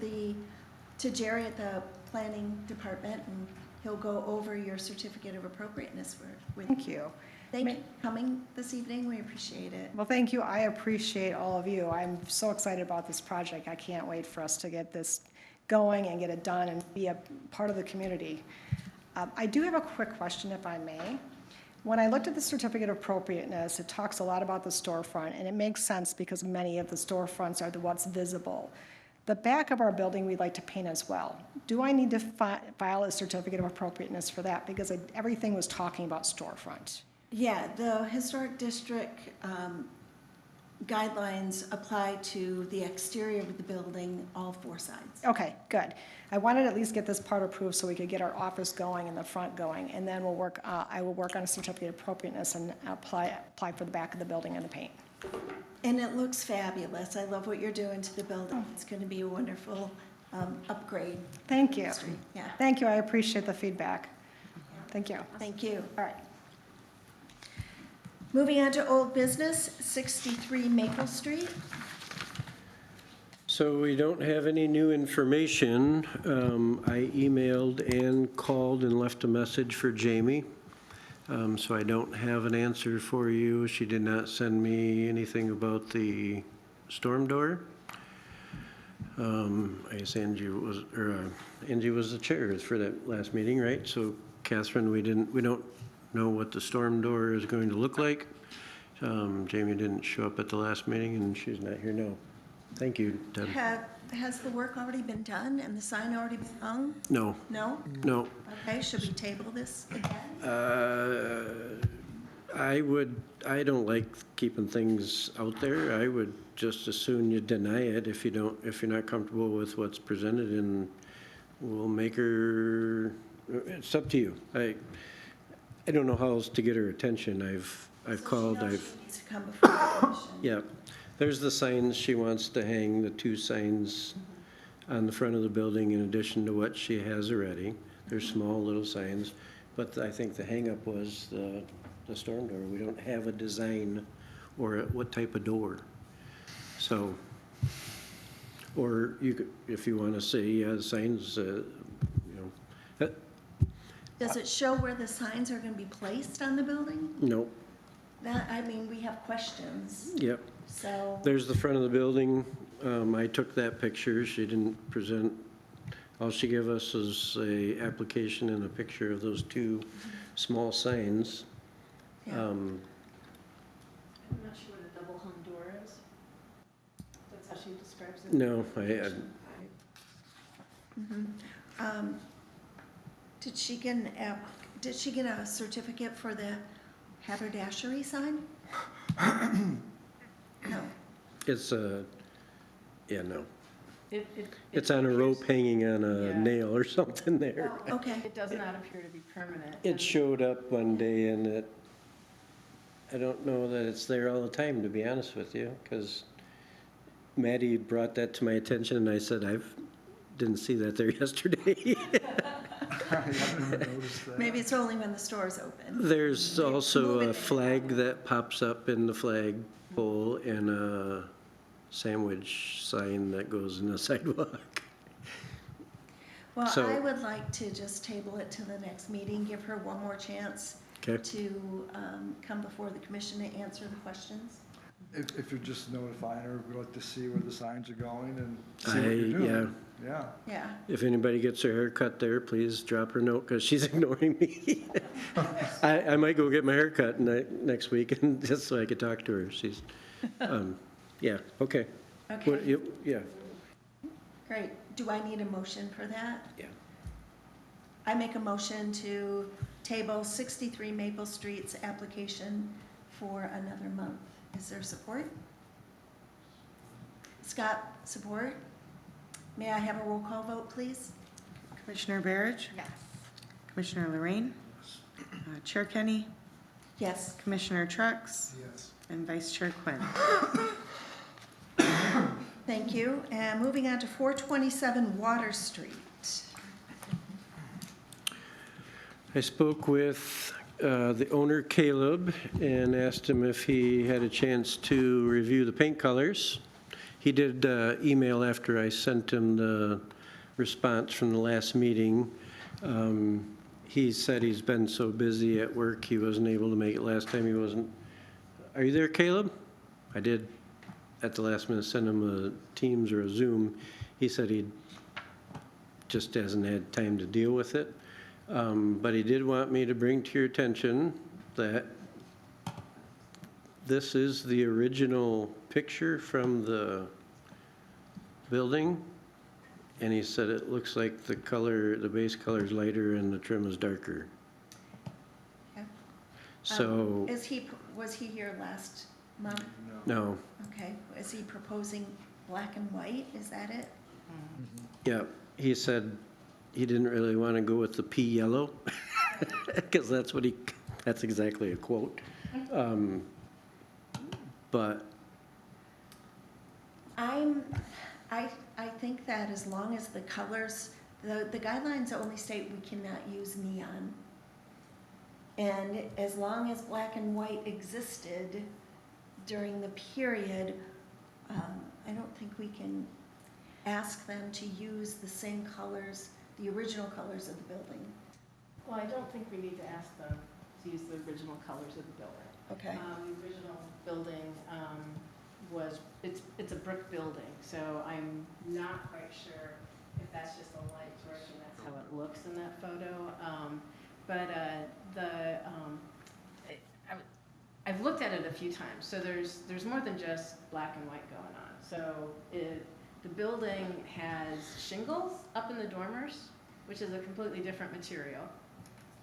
Speaker 1: Jerry at the planning department, and he'll go over your certificate of appropriateness with.
Speaker 6: thank you.
Speaker 1: Thank you for coming this evening. We appreciate it.
Speaker 6: Well, thank you. I appreciate all of you. I'm so excited about this project. I can't wait for us to get this going and get it done and be a part of the community. I do have a quick question, if I may. When I looked at the certificate of appropriateness, it talks a lot about the storefront, and it makes sense because many of the storefronts are what's visible. The back of our building, we'd like to paint as well. Do I need to file a certificate of appropriateness for that? Because everything was talking about storefront.
Speaker 1: Yeah, the historic district guidelines apply to the exterior of the building, all four sides.
Speaker 6: Okay, good. I wanted to at least get this part approved so we could get our office going and the front going, and then I will work on a certificate of appropriateness and apply for the back of the building and the paint.
Speaker 1: And it looks fabulous. I love what you're doing to the building. It's going to be a wonderful upgrade.
Speaker 6: Thank you.
Speaker 1: Yeah,
Speaker 6: Thank you, I appreciate the feedback. Thank you.
Speaker 1: thank you.
Speaker 6: All right.
Speaker 1: Moving on to old business, 63 Maple Street.
Speaker 7: So we don't have any new information. I emailed and called and left a message for Jamie. So I don't have an answer for you. She did not send me anything about the storm door. I guess Angie was the chair for that last meeting, right? So Catherine, we don't know what the storm door is going to look like. Jamie didn't show up at the last meeting, and she's not here now. Thank you, Deb.
Speaker 1: Has the work already been done and the sign already been hung?
Speaker 7: No,
Speaker 1: No?
Speaker 7: no.
Speaker 1: Okay, should we table this again?
Speaker 7: I don't like keeping things out there. I would just as soon you deny it if you're not comfortable with what's presented, and we'll make her, it's up to you. I don't know how else to get her attention. I've called,
Speaker 1: So she needs to come before the commission.
Speaker 7: yeah. There's the signs she wants to hang, the two signs on the front of the building in addition to what she has already. They're small little signs, but I think the hangup was the storm door. We don't have a design or what type of door. So, or you could, if you want to see signs,
Speaker 1: Does it show where the signs are going to be placed on the building?
Speaker 7: no,
Speaker 1: We have questions,
Speaker 7: yep.
Speaker 1: so.
Speaker 7: There's the front of the building. I took that picture. She didn't present. All she gave us is a application and a picture of those two small signs.
Speaker 1: Yeah.
Speaker 4: I'm not sure what a double hung door is. That's how she describes it.
Speaker 7: No,
Speaker 1: Did she get a certificate for the haberdashery sign? No.
Speaker 7: it's yeah, no.
Speaker 4: It
Speaker 7: It's on a rope
Speaker 4: appears-
Speaker 7: hanging on a
Speaker 4: Yeah.
Speaker 7: nail or something there.
Speaker 1: Oh, okay.
Speaker 4: It does not appear to be permanent.
Speaker 7: It showed up one day and I don't know that it's there all the time, to be honest with you, because Maddie brought that to my attention and I said, didn't see that there yesterday.
Speaker 8: haven't even noticed that.
Speaker 1: Maybe it's only when the store's open.
Speaker 7: There's also
Speaker 1: moving
Speaker 7: a
Speaker 1: it.
Speaker 7: flag that pops up in the flag pole and a sandwich sign that goes in the sidewalk.
Speaker 1: Well,
Speaker 7: So-
Speaker 1: I would like to just table it to the next meeting, give her one more chance
Speaker 7: Okay,
Speaker 1: to come before the commission to answer the questions.
Speaker 8: If you're just notifying her, we'd like to see where the signs are going and see what you're
Speaker 7: yeah.
Speaker 8: doing. Yeah.
Speaker 1: Yeah,
Speaker 7: If anybody gets their hair cut there, please drop her a note, because she's ignoring me. I might go get my hair cut next week, and just so I could talk to her. She's, yeah, okay.
Speaker 1: okay,
Speaker 7: Yeah,
Speaker 1: great. Do I need a motion for that?
Speaker 7: yeah.
Speaker 1: I make a motion to table 63 Maple Street's application for another month. Is there support? Scott, support? May I have a roll call vote, please?
Speaker 2: Commissioner Barrett,
Speaker 3: Yes.
Speaker 2: Commissioner Lorraine, Chair Kenny,
Speaker 1: Yes.
Speaker 2: Commissioner Trucks,
Speaker 8: Yes.
Speaker 2: and Vice Chair Quinn.
Speaker 1: Thank you. And moving on to 427 Water Street.
Speaker 7: I spoke with the owner, Caleb, and asked him if he had a chance to review the paint colors. He did email after I sent him the response from the last meeting. He said he's been so busy at work, he wasn't able to make it last time. He wasn't. Are you there, Caleb? I did, at the last minute, send him a Teams or a Zoom. He said he just hasn't had time to deal with it. But he did want me to bring to your attention that this is the original picture from the building. And he said it looks like the color, the base color is lighter and the trim is darker.
Speaker 1: Okay.
Speaker 7: So,
Speaker 1: Was he here last month?
Speaker 7: no,
Speaker 1: Okay. Is he proposing black and white? Is that it?
Speaker 7: yeah, he said he didn't really want to go with the pea yellow, because that's exactly a quote. But
Speaker 1: I think that as long as the colors, the guidelines only state we cannot use neon. And as long as black and white existed during the period, I don't think we can ask them to use the same colors, the original colors of the building.
Speaker 4: Well, I don't think we need to ask them to use the original colors of the building.
Speaker 1: Okay.
Speaker 4: The original building it's a brick building, so I'm not quite sure if that's just a light source and that's how it looks in that photo. I've looked at it a few times, so there's more than just black and white going on. So the building has shingles up in the dormers, which is a completely different material.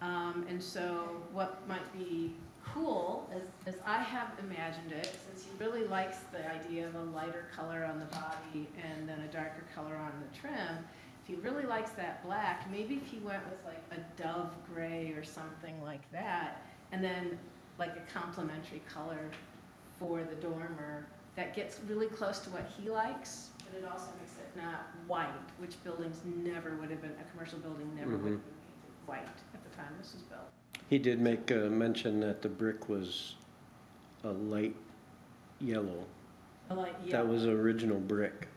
Speaker 4: And so what might be cool, as I have imagined it, since he really likes the idea of a lighter color on the body and then a darker color on the trim, if he really likes that black, maybe if he went with like a dove gray or something like that, and then like a complementary color for the dormer that gets really close to what he likes, but it also makes it not white, which buildings never would have been, a commercial building never would have been painted white at the time this was built.
Speaker 7: he did make a mention that the brick was a light yellow.
Speaker 4: A light
Speaker 7: That
Speaker 4: yellow.
Speaker 7: was original brick.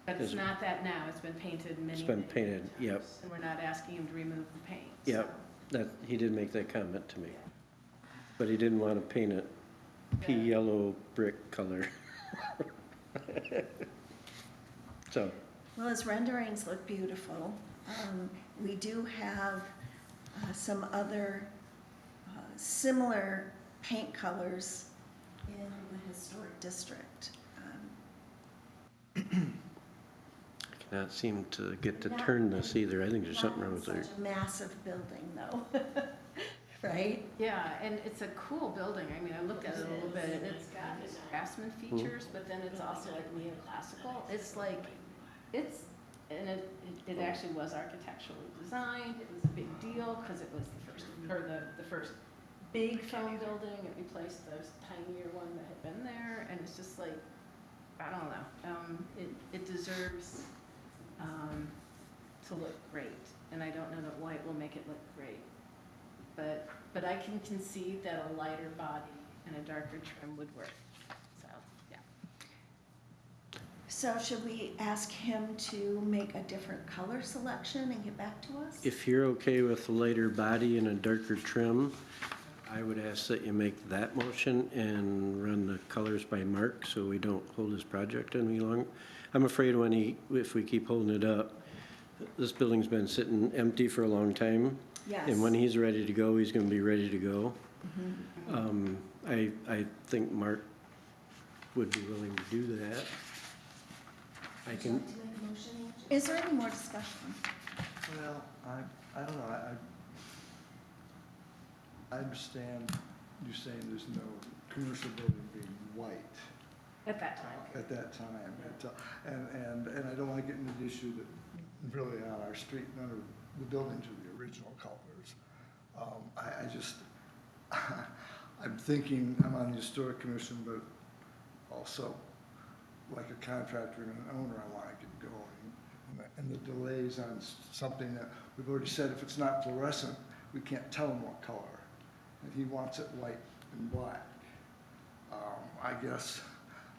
Speaker 4: But it's
Speaker 7: is-
Speaker 4: not that now, it's been painted many,
Speaker 7: It's been
Speaker 4: many
Speaker 7: painted,
Speaker 4: times.
Speaker 7: yep.
Speaker 4: And we're not asking him to remove the paint.
Speaker 7: Yep. That, he did make that comment to me. But he didn't want to paint it pea
Speaker 4: Yeah.
Speaker 7: yellow brick color. So,
Speaker 1: Well, his renderings look beautiful. We do have some other similar paint colors in the historic district.
Speaker 7: I cannot seem to get to turn this either. I think there's something wrong with
Speaker 1: Not
Speaker 7: it.
Speaker 1: such a massive building, though, right?
Speaker 4: Yeah, and it's a cool building. I mean, I looked at it a little bit, and it's got its craftsman features, but then it's also like neoclassical. It's like, and it actually was architecturally designed. It was a big deal because it was the first big phone building. It replaced the tinier one that had been there, and it's just like, I don't know. It deserves to look great, and I don't know that white will make it look great. But I can conceive that a lighter body and a darker trim would work, so, yeah.
Speaker 1: So should we ask him to make a different color selection and get back to us?
Speaker 7: If you're okay with a lighter body and a darker trim, I would ask that you make that motion and run the colors by Mark so we don't hold this project any longer. I'm afraid if we keep holding it up, this building's been sitting empty for a long time.
Speaker 1: Yes.
Speaker 7: And when he's ready to go, he's gonna be ready to go. I think Mark would be willing to do that. I
Speaker 1: Would you
Speaker 7: can,
Speaker 1: like to make a motion, Angie? Is there any more discussion?
Speaker 8: Well, I don't know, I understand you saying there's no commercial building being white
Speaker 4: At that time.
Speaker 8: at that time. And I don't want to get into the issue that really on our street, none of the buildings are the original colors. I just, I'm thinking, I'm on the historic commission, but also like a contractor and an owner, I want to get going. And the delays on something that we've already said, if it's not fluorescent, we can't tell him what color. And he wants it white and black. I guess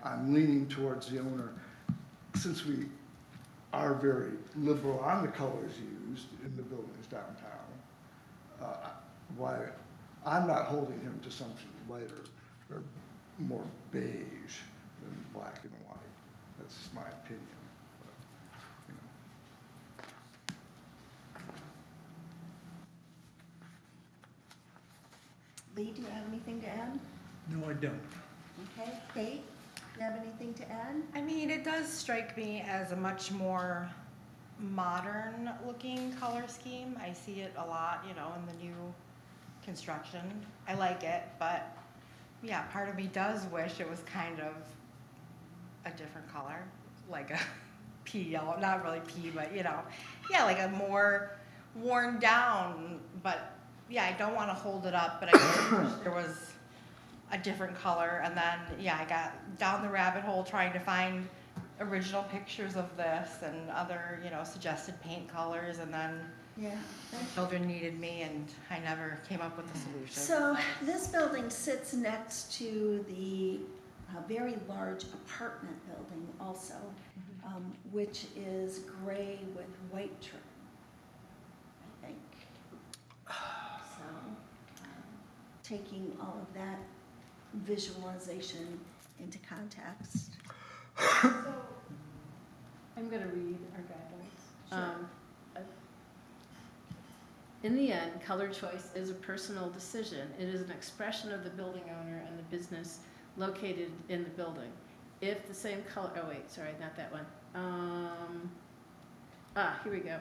Speaker 8: I'm leaning towards the owner, since we are very liberal on the colors used in the buildings downtown. Why, I'm not holding him to something lighter or more beige than black and white. That's just my opinion. But,
Speaker 1: Lee, do you have anything to add?
Speaker 9: No, I don't.
Speaker 1: Okay, Kate, do you have anything to add?
Speaker 2: I mean, it does strike me as a much more modern looking color scheme. I see it a lot, you know, in the new construction. I like it, but yeah, part of me does wish it was kind of a different color, like a pea yellow, not really pea, but you know, yeah, like a more worn down, but yeah, I don't want to hold it up, but I just wish there was a different color. And then, yeah, I got down the rabbit hole trying to find original pictures of this and other, you know, suggested paint colors, and then
Speaker 1: Yeah.
Speaker 2: children needed me and I never came up with a solution.
Speaker 1: So this building sits next to the very large apartment building also, which is gray with white trim, I think. So, taking all of that visualization into context.
Speaker 4: So, I'm gonna read our guidelines.
Speaker 1: Sure.
Speaker 4: In the end, color choice is a personal decision. It is an expression of the building owner and the business located in the building. If the same color, oh wait, sorry, not that one. Here we go.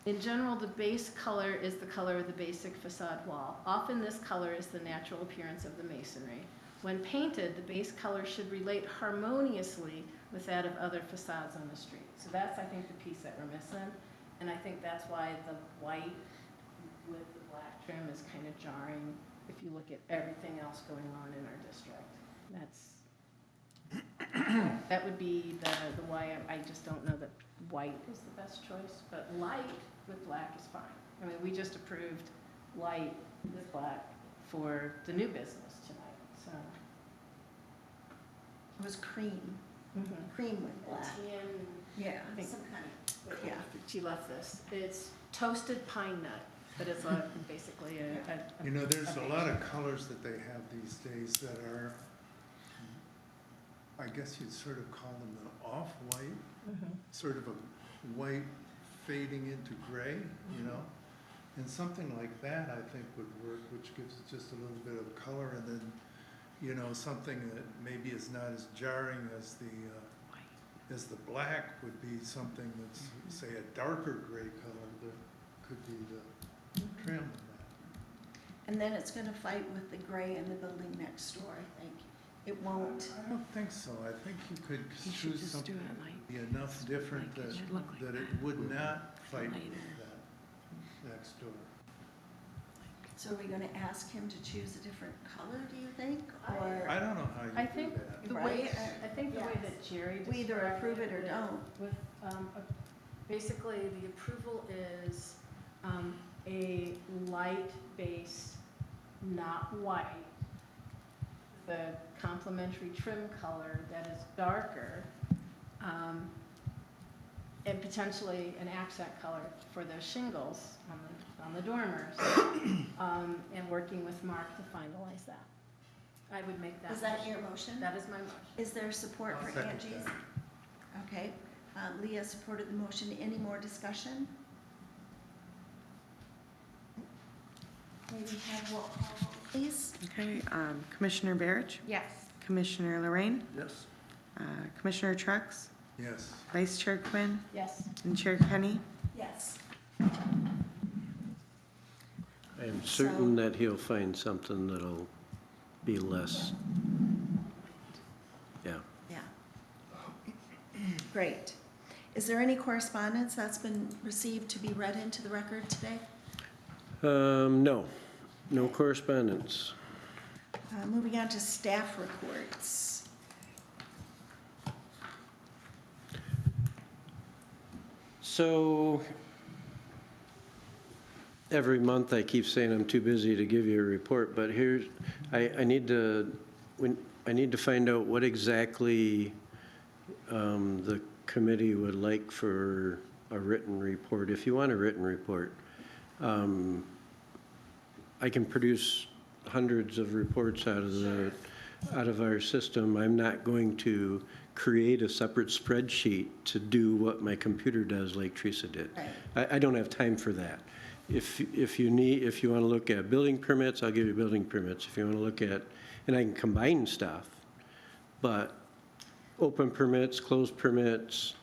Speaker 4: In general, the base color is the color of the basic facade wall. Often this color is the natural appearance of the masonry. When painted, the base color should relate harmoniously with that of other facades on the street. So that's, I think, the piece that we're missing. And I think that's why the white with the black trim is kind of jarring if you look at everything else going on in our district. That would be the why I just don't know that white is the best choice, but light with black is fine. I mean, we just approved light with black for the new business tonight, so.
Speaker 1: It was cream, cream with black.
Speaker 4: Tan,
Speaker 1: Yeah.
Speaker 4: I think,
Speaker 1: Some kind of,
Speaker 4: yeah, she left this. It's toasted pine nut, but it's like basically a.
Speaker 9: You know, there's a lot of colors that they have these days that are, I guess you'd sort of call them an off-white, sort of a white fading into gray, you know? And something like that, I think, would work, which gives it just a little bit of color, and then, you know, something that maybe is not as jarring as the black would be something that's, say, a darker gray color that could be the trim of that.
Speaker 1: and then it's gonna fight with the gray in the building next door, I think. It won't.
Speaker 9: I don't think so. I think you could choose something that would be enough different that it would not fight with that next door.
Speaker 1: So are we gonna ask him to choose a different color, do you think? Or
Speaker 9: I don't know how you
Speaker 4: I
Speaker 9: do
Speaker 4: think
Speaker 9: that.
Speaker 4: the way,
Speaker 1: Right?
Speaker 4: I think the way that Jerry
Speaker 1: We either
Speaker 4: described
Speaker 1: approve it or
Speaker 4: with-
Speaker 1: don't.
Speaker 4: With Basically, the approval is a light base, not white, the complementary trim color that is darker, and potentially an accent color for those shingles on the dormers, and working with Mark to finalize that. I would make that.
Speaker 1: Is that
Speaker 4: motion.
Speaker 1: your motion?
Speaker 4: That is my motion.
Speaker 1: Is there support
Speaker 9: I'll
Speaker 1: for
Speaker 9: second
Speaker 1: Angie's?
Speaker 9: that.
Speaker 1: Okay, Leah supported the motion. Any more discussion? May we have roll call, vote, please?
Speaker 10: Okay, Commissioner Barrich,
Speaker 2: Yes.
Speaker 10: Commissioner Lorraine,
Speaker 8: Yes?
Speaker 10: Commissioner Trucks,
Speaker 9: Yes.
Speaker 10: Vice Chair Quinn,
Speaker 4: Yes.
Speaker 10: and Chair Kenny.
Speaker 1: Yes.
Speaker 7: I am certain that he'll find something that'll be less, yeah.
Speaker 1: Yeah. Great. Is there any correspondence that's been received to be read into the record today?
Speaker 7: No correspondence.
Speaker 1: Moving on to staff reports.
Speaker 7: So, every month I keep saying I'm too busy to give you a report, but here's, I need to find out what exactly the committee would like for a written report. If you want a written report, I can produce hundreds of reports out of our system. I'm not going to create a separate spreadsheet to do what my computer does like Teresa did.
Speaker 1: Right.
Speaker 7: I don't have time for that. If you want to look at building permits, I'll give you building permits. If you want to look at, and I can combine stuff, but open permits, closed permits,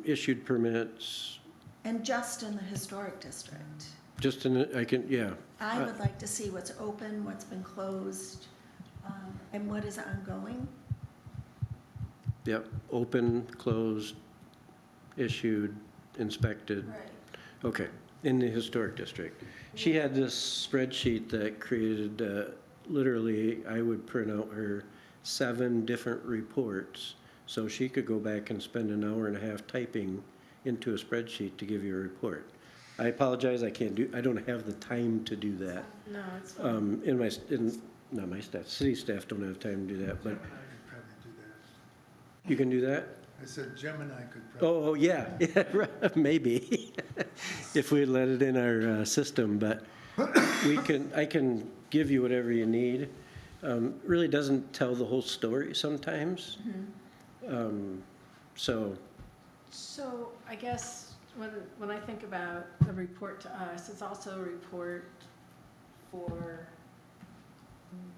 Speaker 7: issued permits,
Speaker 1: And just in the historic district.
Speaker 7: just I can, yeah.
Speaker 1: I would like to see what's open, what's been closed, and what is ongoing.
Speaker 7: Yep, open, closed, issued, inspected.
Speaker 1: Right.
Speaker 7: Okay, in the historic district. She had this spreadsheet that created, literally, I would print out her 7 different reports, so she could go back and spend an hour and a half typing into a spreadsheet to give you a report. I apologize, I don't have the time to do that.
Speaker 4: No, it's fine.
Speaker 7: Not my staff, city staff don't have time to do that, but
Speaker 9: Gemini could probably do that.
Speaker 7: you can do that?
Speaker 9: I said Gemini could probably.
Speaker 7: Oh, yeah, yeah, right, maybe, if we let it in our system, but I can give you whatever you need. Really doesn't tell the whole story sometimes. So,
Speaker 4: So I guess when I think about a report to us, it's also a report for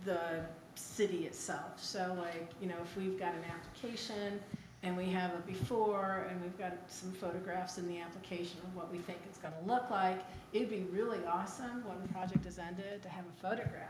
Speaker 4: the city itself. So like, if we've got an application and we have a before and we've got some photographs in the application of what we think it's gonna look like, it'd be really awesome when the project is ended to have a photograph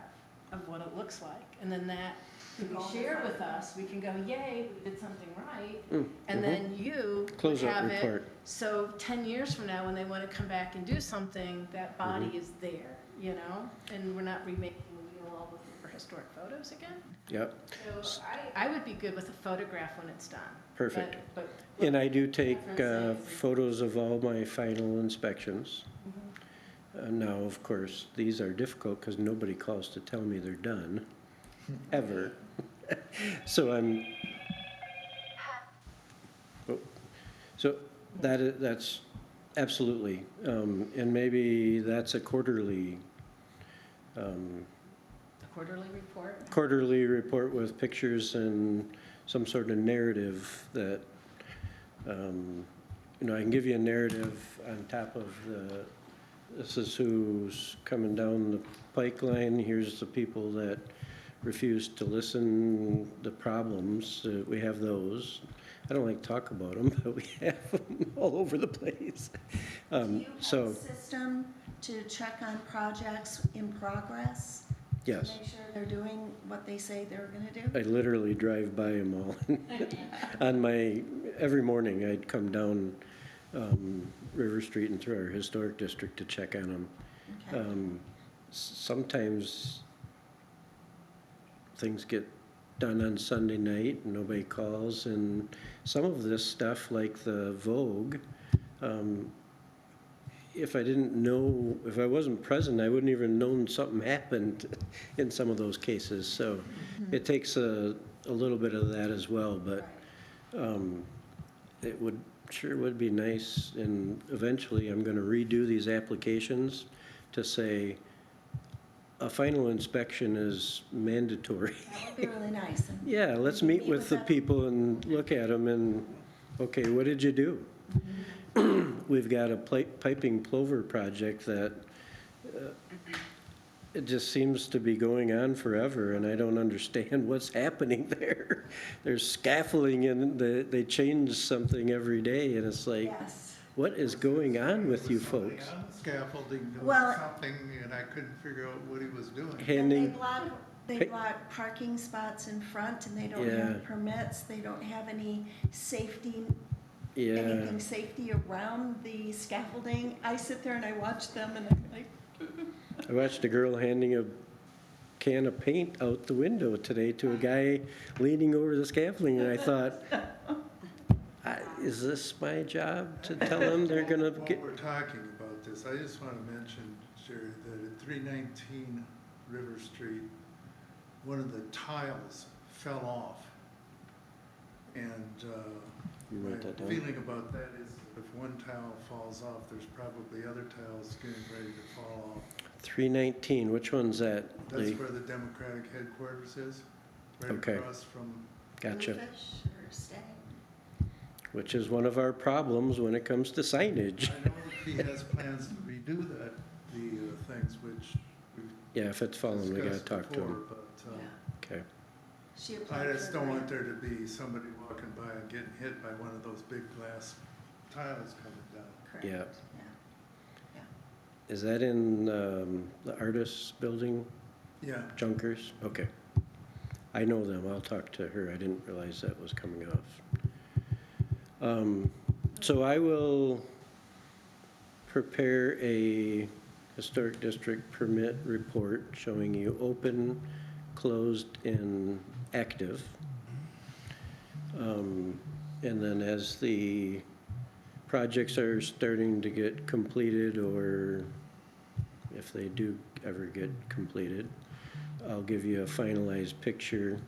Speaker 4: of what it looks like. And then that can be shared with us. We can go, yay, we did something right. And then you would
Speaker 7: Close out
Speaker 4: have it.
Speaker 7: report.
Speaker 4: So 10 years from now, when they want to come back and do something, that body is there, And we're not remaking the wheel all over for historic photos again.
Speaker 7: yep,
Speaker 4: So I would be good with a photograph when it's done.
Speaker 7: perfect.
Speaker 4: But
Speaker 7: And I do take
Speaker 4: References.
Speaker 7: photos of all my final inspections. Now, of course, these are difficult because nobody calls to tell me they're done, ever. So that's absolutely, and maybe that's a quarterly
Speaker 4: quarterly report.
Speaker 7: report with pictures and some sort of narrative that, I can give you a narrative on top of this is who's coming down the pike line, here's the people that refuse to listen, the problems, we have those. I don't like to talk about them, but we have them all over the place.
Speaker 1: Do you have a system to check on projects in progress?
Speaker 7: Yes.
Speaker 1: To make sure they're doing what they say they're gonna do?
Speaker 7: I literally drive by them all. Every morning I'd come down River Street and through our historic district to check on them.
Speaker 1: Okay.
Speaker 7: Sometimes things get done on Sunday night and nobody calls, and some of this stuff, like the Vogue, If I didn't know, if I wasn't present, I wouldn't even known something happened in some of those cases. So it takes a little bit of that as well, but it would, sure would be nice, and eventually I'm gonna redo these applications to say a final inspection is mandatory.
Speaker 1: That would be really nice. And
Speaker 7: Yeah, let's
Speaker 1: maybe
Speaker 7: meet with the
Speaker 1: them.
Speaker 7: people and look at them and, okay, what did you do? We've got a piping plover project that it just seems to be going on forever, and I don't understand what's happening there. There's scaffolding and they change something every day, and it's like,
Speaker 1: Yes.
Speaker 7: what is going on with you
Speaker 9: Somebody
Speaker 7: folks?
Speaker 9: on the scaffolding doing
Speaker 1: Well-
Speaker 9: something, and I couldn't figure out what he was doing.
Speaker 1: And
Speaker 7: Handing,
Speaker 1: they block parking spots in front, and they don't
Speaker 7: Yeah.
Speaker 1: have permits, they don't have any safety,
Speaker 7: yeah,
Speaker 1: anything safety around the scaffolding. I sit there and I watch them and I'm like,
Speaker 7: I watched a girl handing a can of paint out the window today to a guy leaning over the scaffolding, and I thought, is this my job to tell them they're gonna get?
Speaker 9: While we're talking about this, I just want to mention, Jerry, that at 319 River Street, one of the tiles fell off. And
Speaker 7: You
Speaker 9: my
Speaker 7: write that down?
Speaker 9: feeling about that is if one tile falls off, there's probably other tiles getting ready to fall off.
Speaker 7: 319, which one's that?
Speaker 9: That's
Speaker 7: Lee?
Speaker 9: where the Democratic headquarters is, right
Speaker 7: Okay.
Speaker 9: across from,
Speaker 7: Gotcha.
Speaker 1: bluefish or stag.
Speaker 7: Which is one of our problems when it comes to signage.
Speaker 9: I know he has plans to redo that, the things which we've
Speaker 7: Yeah, if it's falling, we gotta
Speaker 9: discussed
Speaker 7: talk to
Speaker 9: before,
Speaker 7: them.
Speaker 9: but
Speaker 7: Okay.
Speaker 1: She applied
Speaker 9: I
Speaker 1: for
Speaker 9: just
Speaker 1: a
Speaker 9: don't
Speaker 1: grant.
Speaker 9: want there to be somebody walking by and getting hit by one of those big glass tiles coming down.
Speaker 1: Correct.
Speaker 7: Yeah.
Speaker 1: Yeah.
Speaker 7: Is that in the artist's building,
Speaker 9: Yeah,
Speaker 7: Junkers? Okay. I know them, I'll talk to her, I didn't realize that was coming off. So I will prepare a historic district permit report showing you open, closed, and active. And then as the projects are starting to get completed, or if they do ever get completed, I'll give you a finalized picture.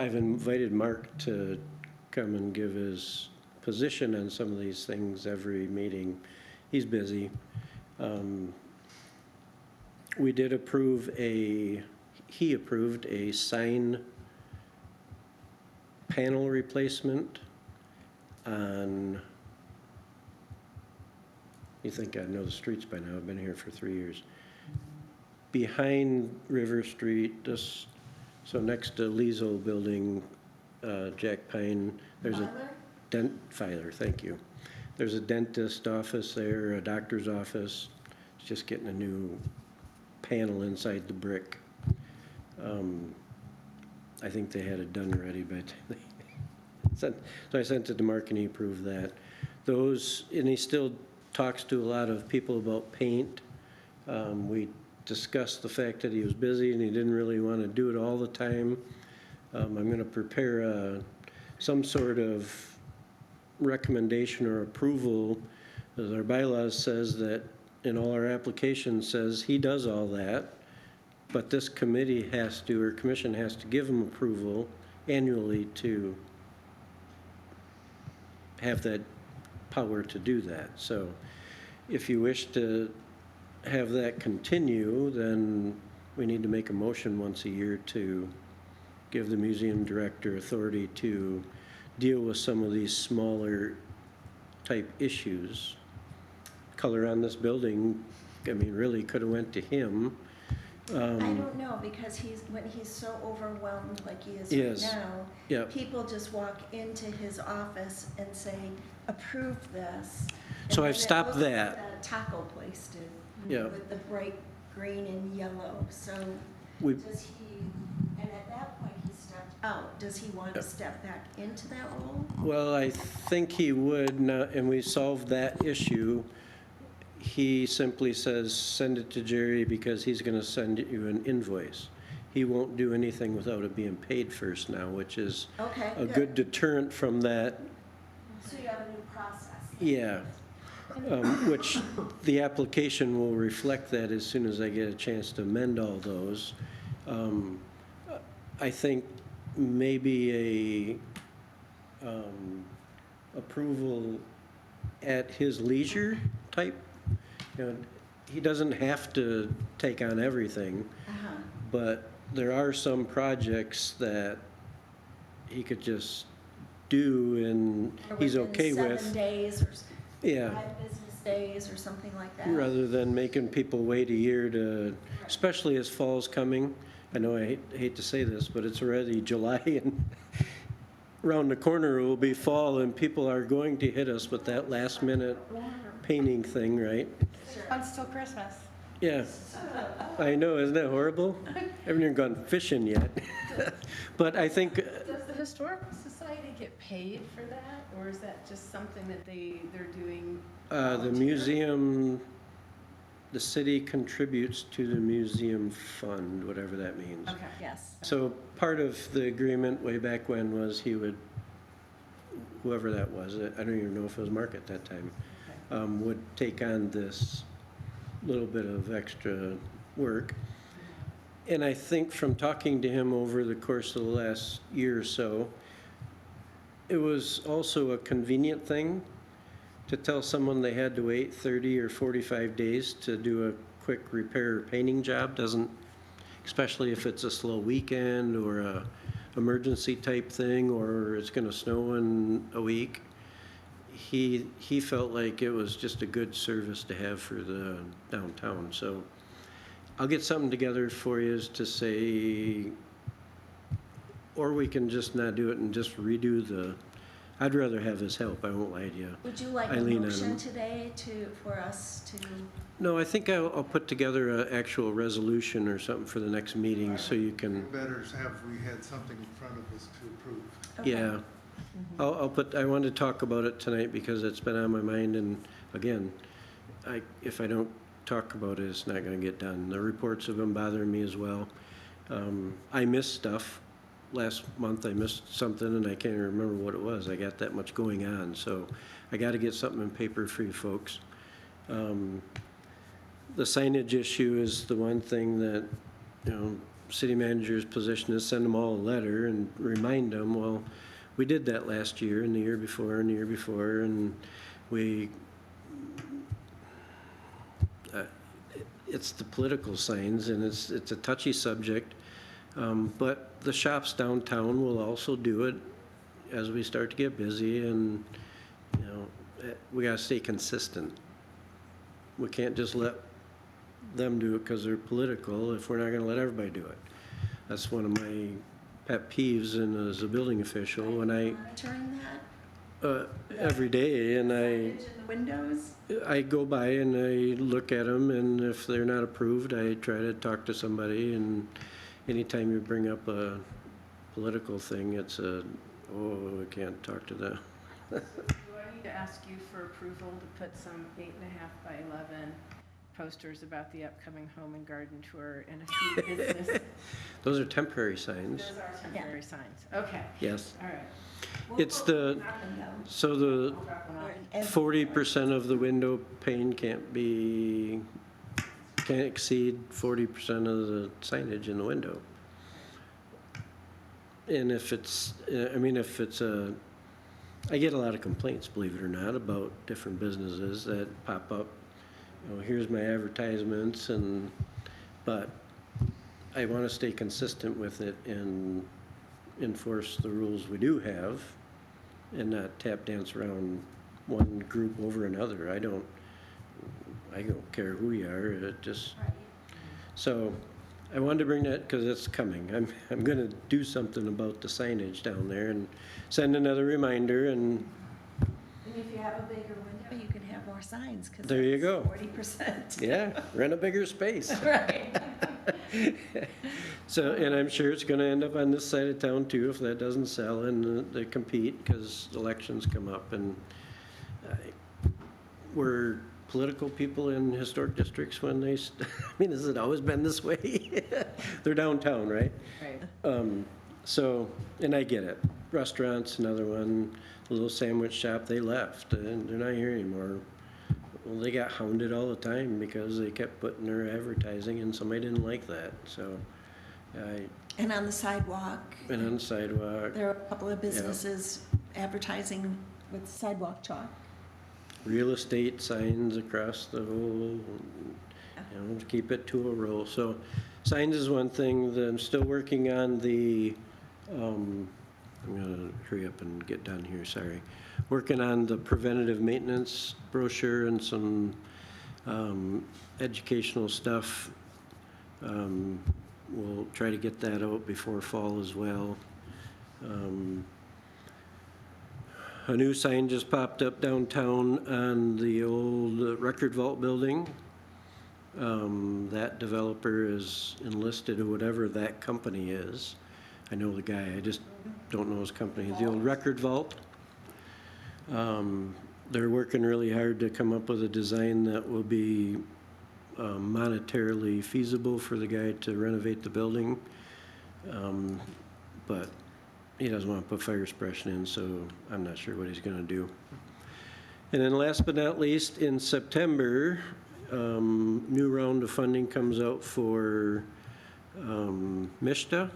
Speaker 7: I've invited Mark to come and give his position on some of these things every meeting. He's busy. We did approve he approved a sign panel replacement on, you think I know the streets by now, I've been here for 3 years. Behind River Street, just, so next to Liesel Building, Jack Pine, there's a
Speaker 1: Tyler?
Speaker 7: Filer, thank you. There's a dentist office there, a doctor's office. It's just getting a new panel inside the brick. I think they had it done already, but so I sent it to Mark and he approved that. Those, and he still talks to a lot of people about paint. We discussed the fact that he was busy and he didn't really want to do it all the time. I'm going to prepare some sort of recommendation or approval, as our bylaws says that in all our applications says he does all that, but this committee has to, or commission has to give him approval annually to have that power to do that. So if you wish to have that continue, then we need to make a motion once a year to give the museum director authority to deal with some of these smaller type issues. Color on this building, I mean, really could have went to him.
Speaker 1: I don't know, because when he's so overwhelmed like he is
Speaker 7: Yes.
Speaker 1: right now,
Speaker 7: Yep.
Speaker 1: people just walk into his office and say, approve this. And
Speaker 7: So
Speaker 1: then
Speaker 7: I've
Speaker 1: it
Speaker 7: stopped
Speaker 1: looks like
Speaker 7: that.
Speaker 1: that taco place did.
Speaker 7: Yeah.
Speaker 1: With the bright green and yellow, so
Speaker 7: We,
Speaker 1: does he, and at that point he stepped out, does he want to step back into that role?
Speaker 7: well, I think he would, and we solved that issue. He simply says, send it to Jerry because he's gonna send you an invoice. He won't do anything without it being paid first now, which is
Speaker 1: Okay,
Speaker 7: a good deterrent from that
Speaker 1: So you have a new process.
Speaker 7: Yeah, which the application will reflect that as soon as I get a chance to amend all those. I think maybe approval at his leisure type. You know, he doesn't have to take on everything,
Speaker 1: Uh-huh.
Speaker 7: but there are some projects that he could just do and
Speaker 1: Or
Speaker 7: he's
Speaker 1: within
Speaker 7: okay
Speaker 1: 7
Speaker 7: with.
Speaker 1: days or
Speaker 7: Yeah.
Speaker 1: 5 business days or something like that.
Speaker 7: Rather than making people wait a year to, especially as fall's coming. I know I hate to say this, but it's already July and around the corner it will be fall and people are going to hit us with that last minute painting thing, right?
Speaker 2: Months till Christmas.
Speaker 7: Yeah. I know, isn't that horrible? I haven't even gone fishing yet. But I think,
Speaker 4: Does the Historical Society get paid for that, or is that just something that they're doing?
Speaker 7: the museum, the city contributes to the museum fund, whatever that means.
Speaker 4: Okay.
Speaker 1: Yes.
Speaker 7: So part of the agreement way back when was he would, whoever that was, I don't even know if it was Mark at that time, would take on this little bit of extra work. And I think from talking to him over the course of the last year or so, it was also a convenient thing to tell someone they had to wait 30 or 45 days to do a quick repair or painting job. Doesn't, especially if it's a slow weekend or a emergency type thing, or it's gonna snow in a week. He felt like it was just a good service to have for the downtown. So I'll get something together for you to say, or we can just not do it and just redo the, I'd rather have his help, I won't lie to you.
Speaker 1: Would you like a
Speaker 7: Eileen,
Speaker 1: motion
Speaker 7: Adam.
Speaker 1: today for us to?
Speaker 7: No, I think I'll put together an actual resolution or something for the next meeting so you can,
Speaker 9: Better have we had something in front of us to approve.
Speaker 1: Okay.
Speaker 7: yeah. I wanted to talk about it tonight because it's been on my mind and again, if I don't talk about it, it's not gonna get done. The reports have been bothering me as well. I missed stuff. Last month I missed something and I can't even remember what it was. I got that much going on, so I gotta get something in paper for you folks. The signage issue is the one thing that, you know, city manager's position is send them all a letter and remind them, well, we did that last year and the year before and the year before, and we, it's the political signs and it's a touchy subject, but the shops downtown will also do it as we start to get busy and, you know, we gotta stay consistent. We can't just let them do it because they're political if we're not gonna let everybody do it. That's one of my pet peeves and as a building official when
Speaker 1: Monitoring that?
Speaker 7: every day and
Speaker 1: Signage in the windows?
Speaker 7: I go by and I look at them and if they're not approved, I try to talk to somebody and anytime you bring up a political thing, it's oh, I can't talk to them.
Speaker 4: Do I need to ask you for approval to put some 8.5 by 11 posters about the upcoming home and garden tour in a few business?
Speaker 7: Those are temporary signs,
Speaker 4: Those are temporary signs. Okay,
Speaker 7: yes.
Speaker 4: all right.
Speaker 7: It's the, so the
Speaker 1: Or-
Speaker 7: 40% of the window pane can't exceed 40% of the signage in the window. And if it's, I get a lot of complaints, believe it or not, about different businesses that pop up. You know, here's my advertisements but I want to stay consistent with it and enforce the rules we do have and not tap dance around one group over another. I don't care who you are, it just, so I wanted to bring that because it's coming. I'm gonna do something about the signage down there and send another reminder and
Speaker 1: And if you have a bigger window, you can have more signs, because
Speaker 7: There you go.
Speaker 1: 40%.
Speaker 7: yeah, rent a bigger space.
Speaker 1: Right.
Speaker 7: So, and I'm sure it's gonna end up on this side of town too if that doesn't sell and they compete because elections come up and we're political people in historic districts when they, has it always been this way? They're downtown, right?
Speaker 4: Right.
Speaker 7: So, and I get it. Restaurants, another one, a little sandwich shop, they left, and they're not here anymore. Well, they got hounded all the time because they kept putting their advertising, and somebody didn't like that, so
Speaker 1: And on the sidewalk,
Speaker 7: and on the sidewalk,
Speaker 1: there are a couple of businesses advertising with sidewalk chalk.
Speaker 7: real estate signs across the whole, keep it to a roll. So signs is one thing. That I'm still working on the, I'm gonna hurry up and get done here, sorry. Working on the preventative maintenance brochure and some educational stuff. We'll try to get that out before fall as well. A new sign just popped up downtown on the old record vault building. That developer is enlisted, or whatever that company is. I know the guy, I just don't know his company. The old record vault. They're working really hard to come up with a design that will be monetarily feasible for the guy to renovate the building. But he doesn't want to put fire suppression in, so I'm not sure what he's going to do. And then last but not least, in September, new round of funding comes out for MISTA,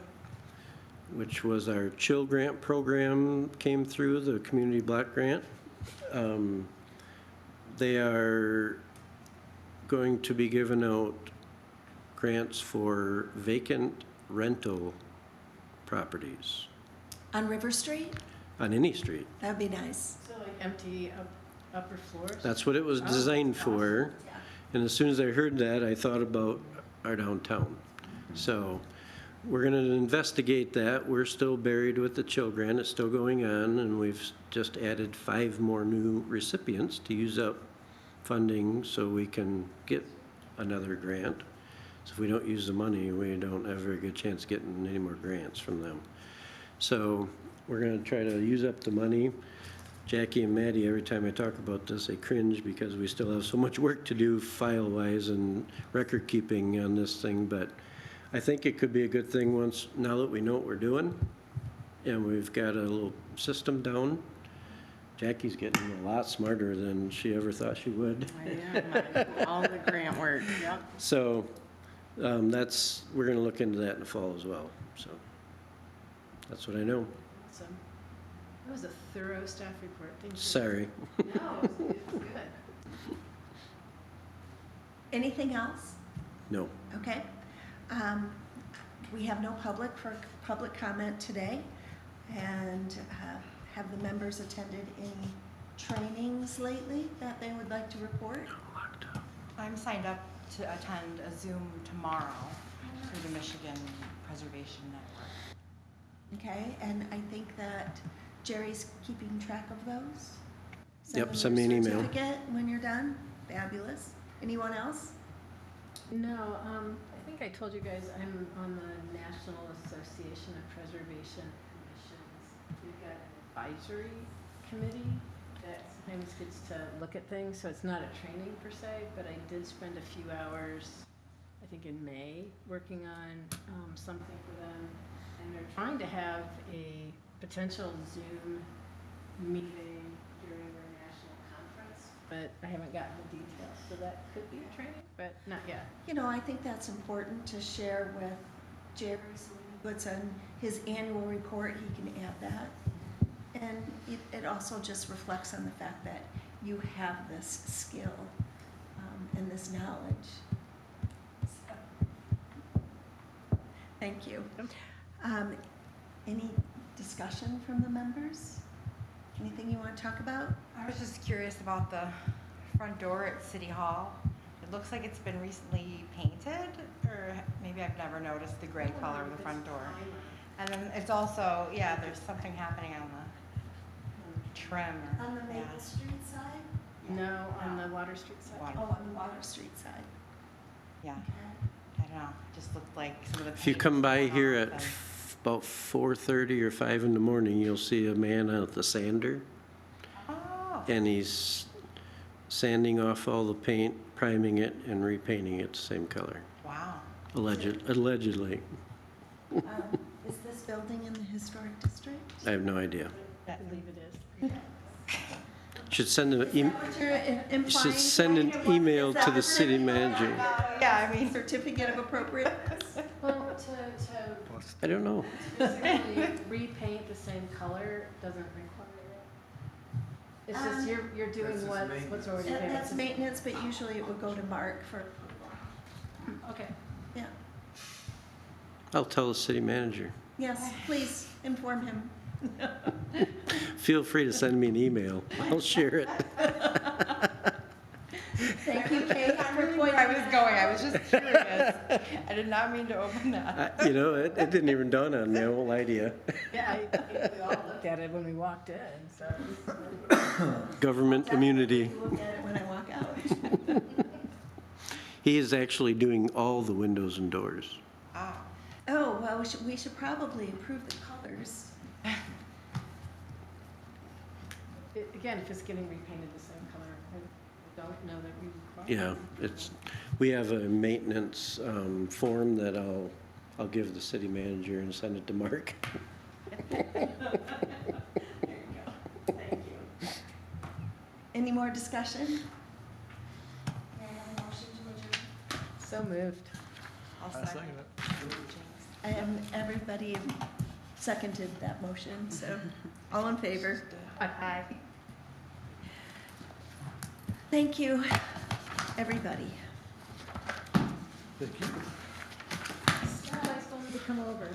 Speaker 7: which was our Chill Grant program, came through, the Community Block Grant. They are going to be giving out grants for vacant rental properties
Speaker 1: On River Street?
Speaker 7: on any street.
Speaker 1: That would be nice.
Speaker 4: So like empty upper floors?
Speaker 7: That's what it was designed for.
Speaker 1: Yeah.
Speaker 7: And as soon as I heard that, I thought about our downtown. So we're going to investigate that. We're still buried with the Chill Grant. It's still going on, and we've just added 5 more new recipients to use up funding so we can get another grant. So if we don't use the money, we don't have a very good chance of getting any more grants from them. So we're going to try to use up the money. Jackie and Maddie, every time I talk about this, they cringe because we still have so much work to do file-wise and record keeping on this thing, but I think it could be a good thing once, now that we know what we're doing and we've got a little system down. Jackie's getting a lot smarter than she ever thought she would.
Speaker 10: All the grant work, yep.
Speaker 7: So we're going to look into that in the fall as well. So that's what I know.
Speaker 4: Awesome. That was a thorough staff report. Thank you.
Speaker 7: Sorry.
Speaker 4: No, it was good.
Speaker 1: Anything else?
Speaker 7: No.
Speaker 1: Okay. We have no public comment today. And have the members attended any trainings lately that they would like to report?
Speaker 2: I'm signed up to attend a Zoom tomorrow through the Michigan Preservation Network.
Speaker 1: Okay, and I think that Jerry's keeping track of those?
Speaker 7: Yep, send me an email.
Speaker 1: Certificate when you're done? Fabulous. Anyone else?
Speaker 4: No, I think I told you guys I'm on the National Association of Preservation Commissions. We've got an advisory committee that sometimes gets to look at things, so it's not a training per se, but I did spend a few hours, I think in May, working on something for them. And they're trying to have a potential Zoom meeting during their national conference, but I haven't gotten the details, so that could be a training, but not yet.
Speaker 1: You know, I think that's important to share with Jerry, so when he puts on his annual report, he can add that. And it also just reflects on the fact that you have this skill and this knowledge. So, thank you. Any discussion from the members? Anything you want to talk about?
Speaker 2: I was just curious about the front door at City Hall. It looks like it's been recently painted, or maybe I've never noticed the gray color of the front door. And then it's also, yeah, there's something happening on the trim.
Speaker 1: On the Maple
Speaker 2: Yeah.
Speaker 1: Street side?
Speaker 4: No, on the Water Street side.
Speaker 2: Water.
Speaker 1: Oh, on the Water Street side.
Speaker 2: Yeah,
Speaker 1: Okay.
Speaker 2: I don't know, it just looked like some of the.
Speaker 7: If you
Speaker 2: paint
Speaker 7: come
Speaker 2: was
Speaker 7: by
Speaker 2: going
Speaker 7: here
Speaker 2: off
Speaker 7: at
Speaker 2: and-
Speaker 7: about 4:30 or 5 in the morning, you'll see a man out with the sander,
Speaker 2: Oh,
Speaker 7: and he's sanding off all the paint, priming it, and repainting it the same color.
Speaker 2: wow.
Speaker 7: Allegedly.
Speaker 1: Is this oldest building in the historic district?
Speaker 7: I have no idea.
Speaker 4: I believe it is.
Speaker 7: Should send an,
Speaker 1: What you're implying
Speaker 7: should send an
Speaker 1: tonight?
Speaker 7: email
Speaker 1: Is that
Speaker 7: to the
Speaker 1: what
Speaker 7: city
Speaker 1: you're implying?
Speaker 7: manager.
Speaker 2: Yeah, I mean,
Speaker 1: Certificate of appropriateness?
Speaker 4: Well, to
Speaker 7: I don't know.
Speaker 4: specifically repaint the same color doesn't require it. It's just you're
Speaker 9: That's
Speaker 4: doing
Speaker 9: just
Speaker 4: what's already there.
Speaker 1: That's maintenance, but usually it would go to Mark for approval.
Speaker 4: Okay.
Speaker 1: Yeah.
Speaker 7: I'll tell the city manager.
Speaker 1: Yes, please inform him.
Speaker 7: Feel free to send me an email. I'll share it.
Speaker 1: Thank you, Kate, for
Speaker 2: where
Speaker 1: pointing.
Speaker 2: I was going, I was just curious. I did not mean to open that.
Speaker 7: You know, it didn't even dawn on me, I won't lie to you.
Speaker 4: Yeah, we all looked at it when we walked in, so.
Speaker 7: Government immunity.
Speaker 1: Look at it when I walk out.
Speaker 7: He is actually doing all the windows and doors.
Speaker 2: Ah,
Speaker 1: Oh, well, we should probably approve the colors.
Speaker 4: Again, if it's getting repainted the same color, I don't know that we require.
Speaker 7: Yeah, we have a maintenance form that I'll give the city manager and send it to Mark.
Speaker 1: Any more discussion? May I have a motion to adjourn?
Speaker 4: So moved.
Speaker 2: I'll second.
Speaker 1: Everybody seconded that motion, so all in favor?
Speaker 2: Aye.
Speaker 1: Thank you, everybody.
Speaker 8: Thank you.
Speaker 4: Scott, I still need to come over.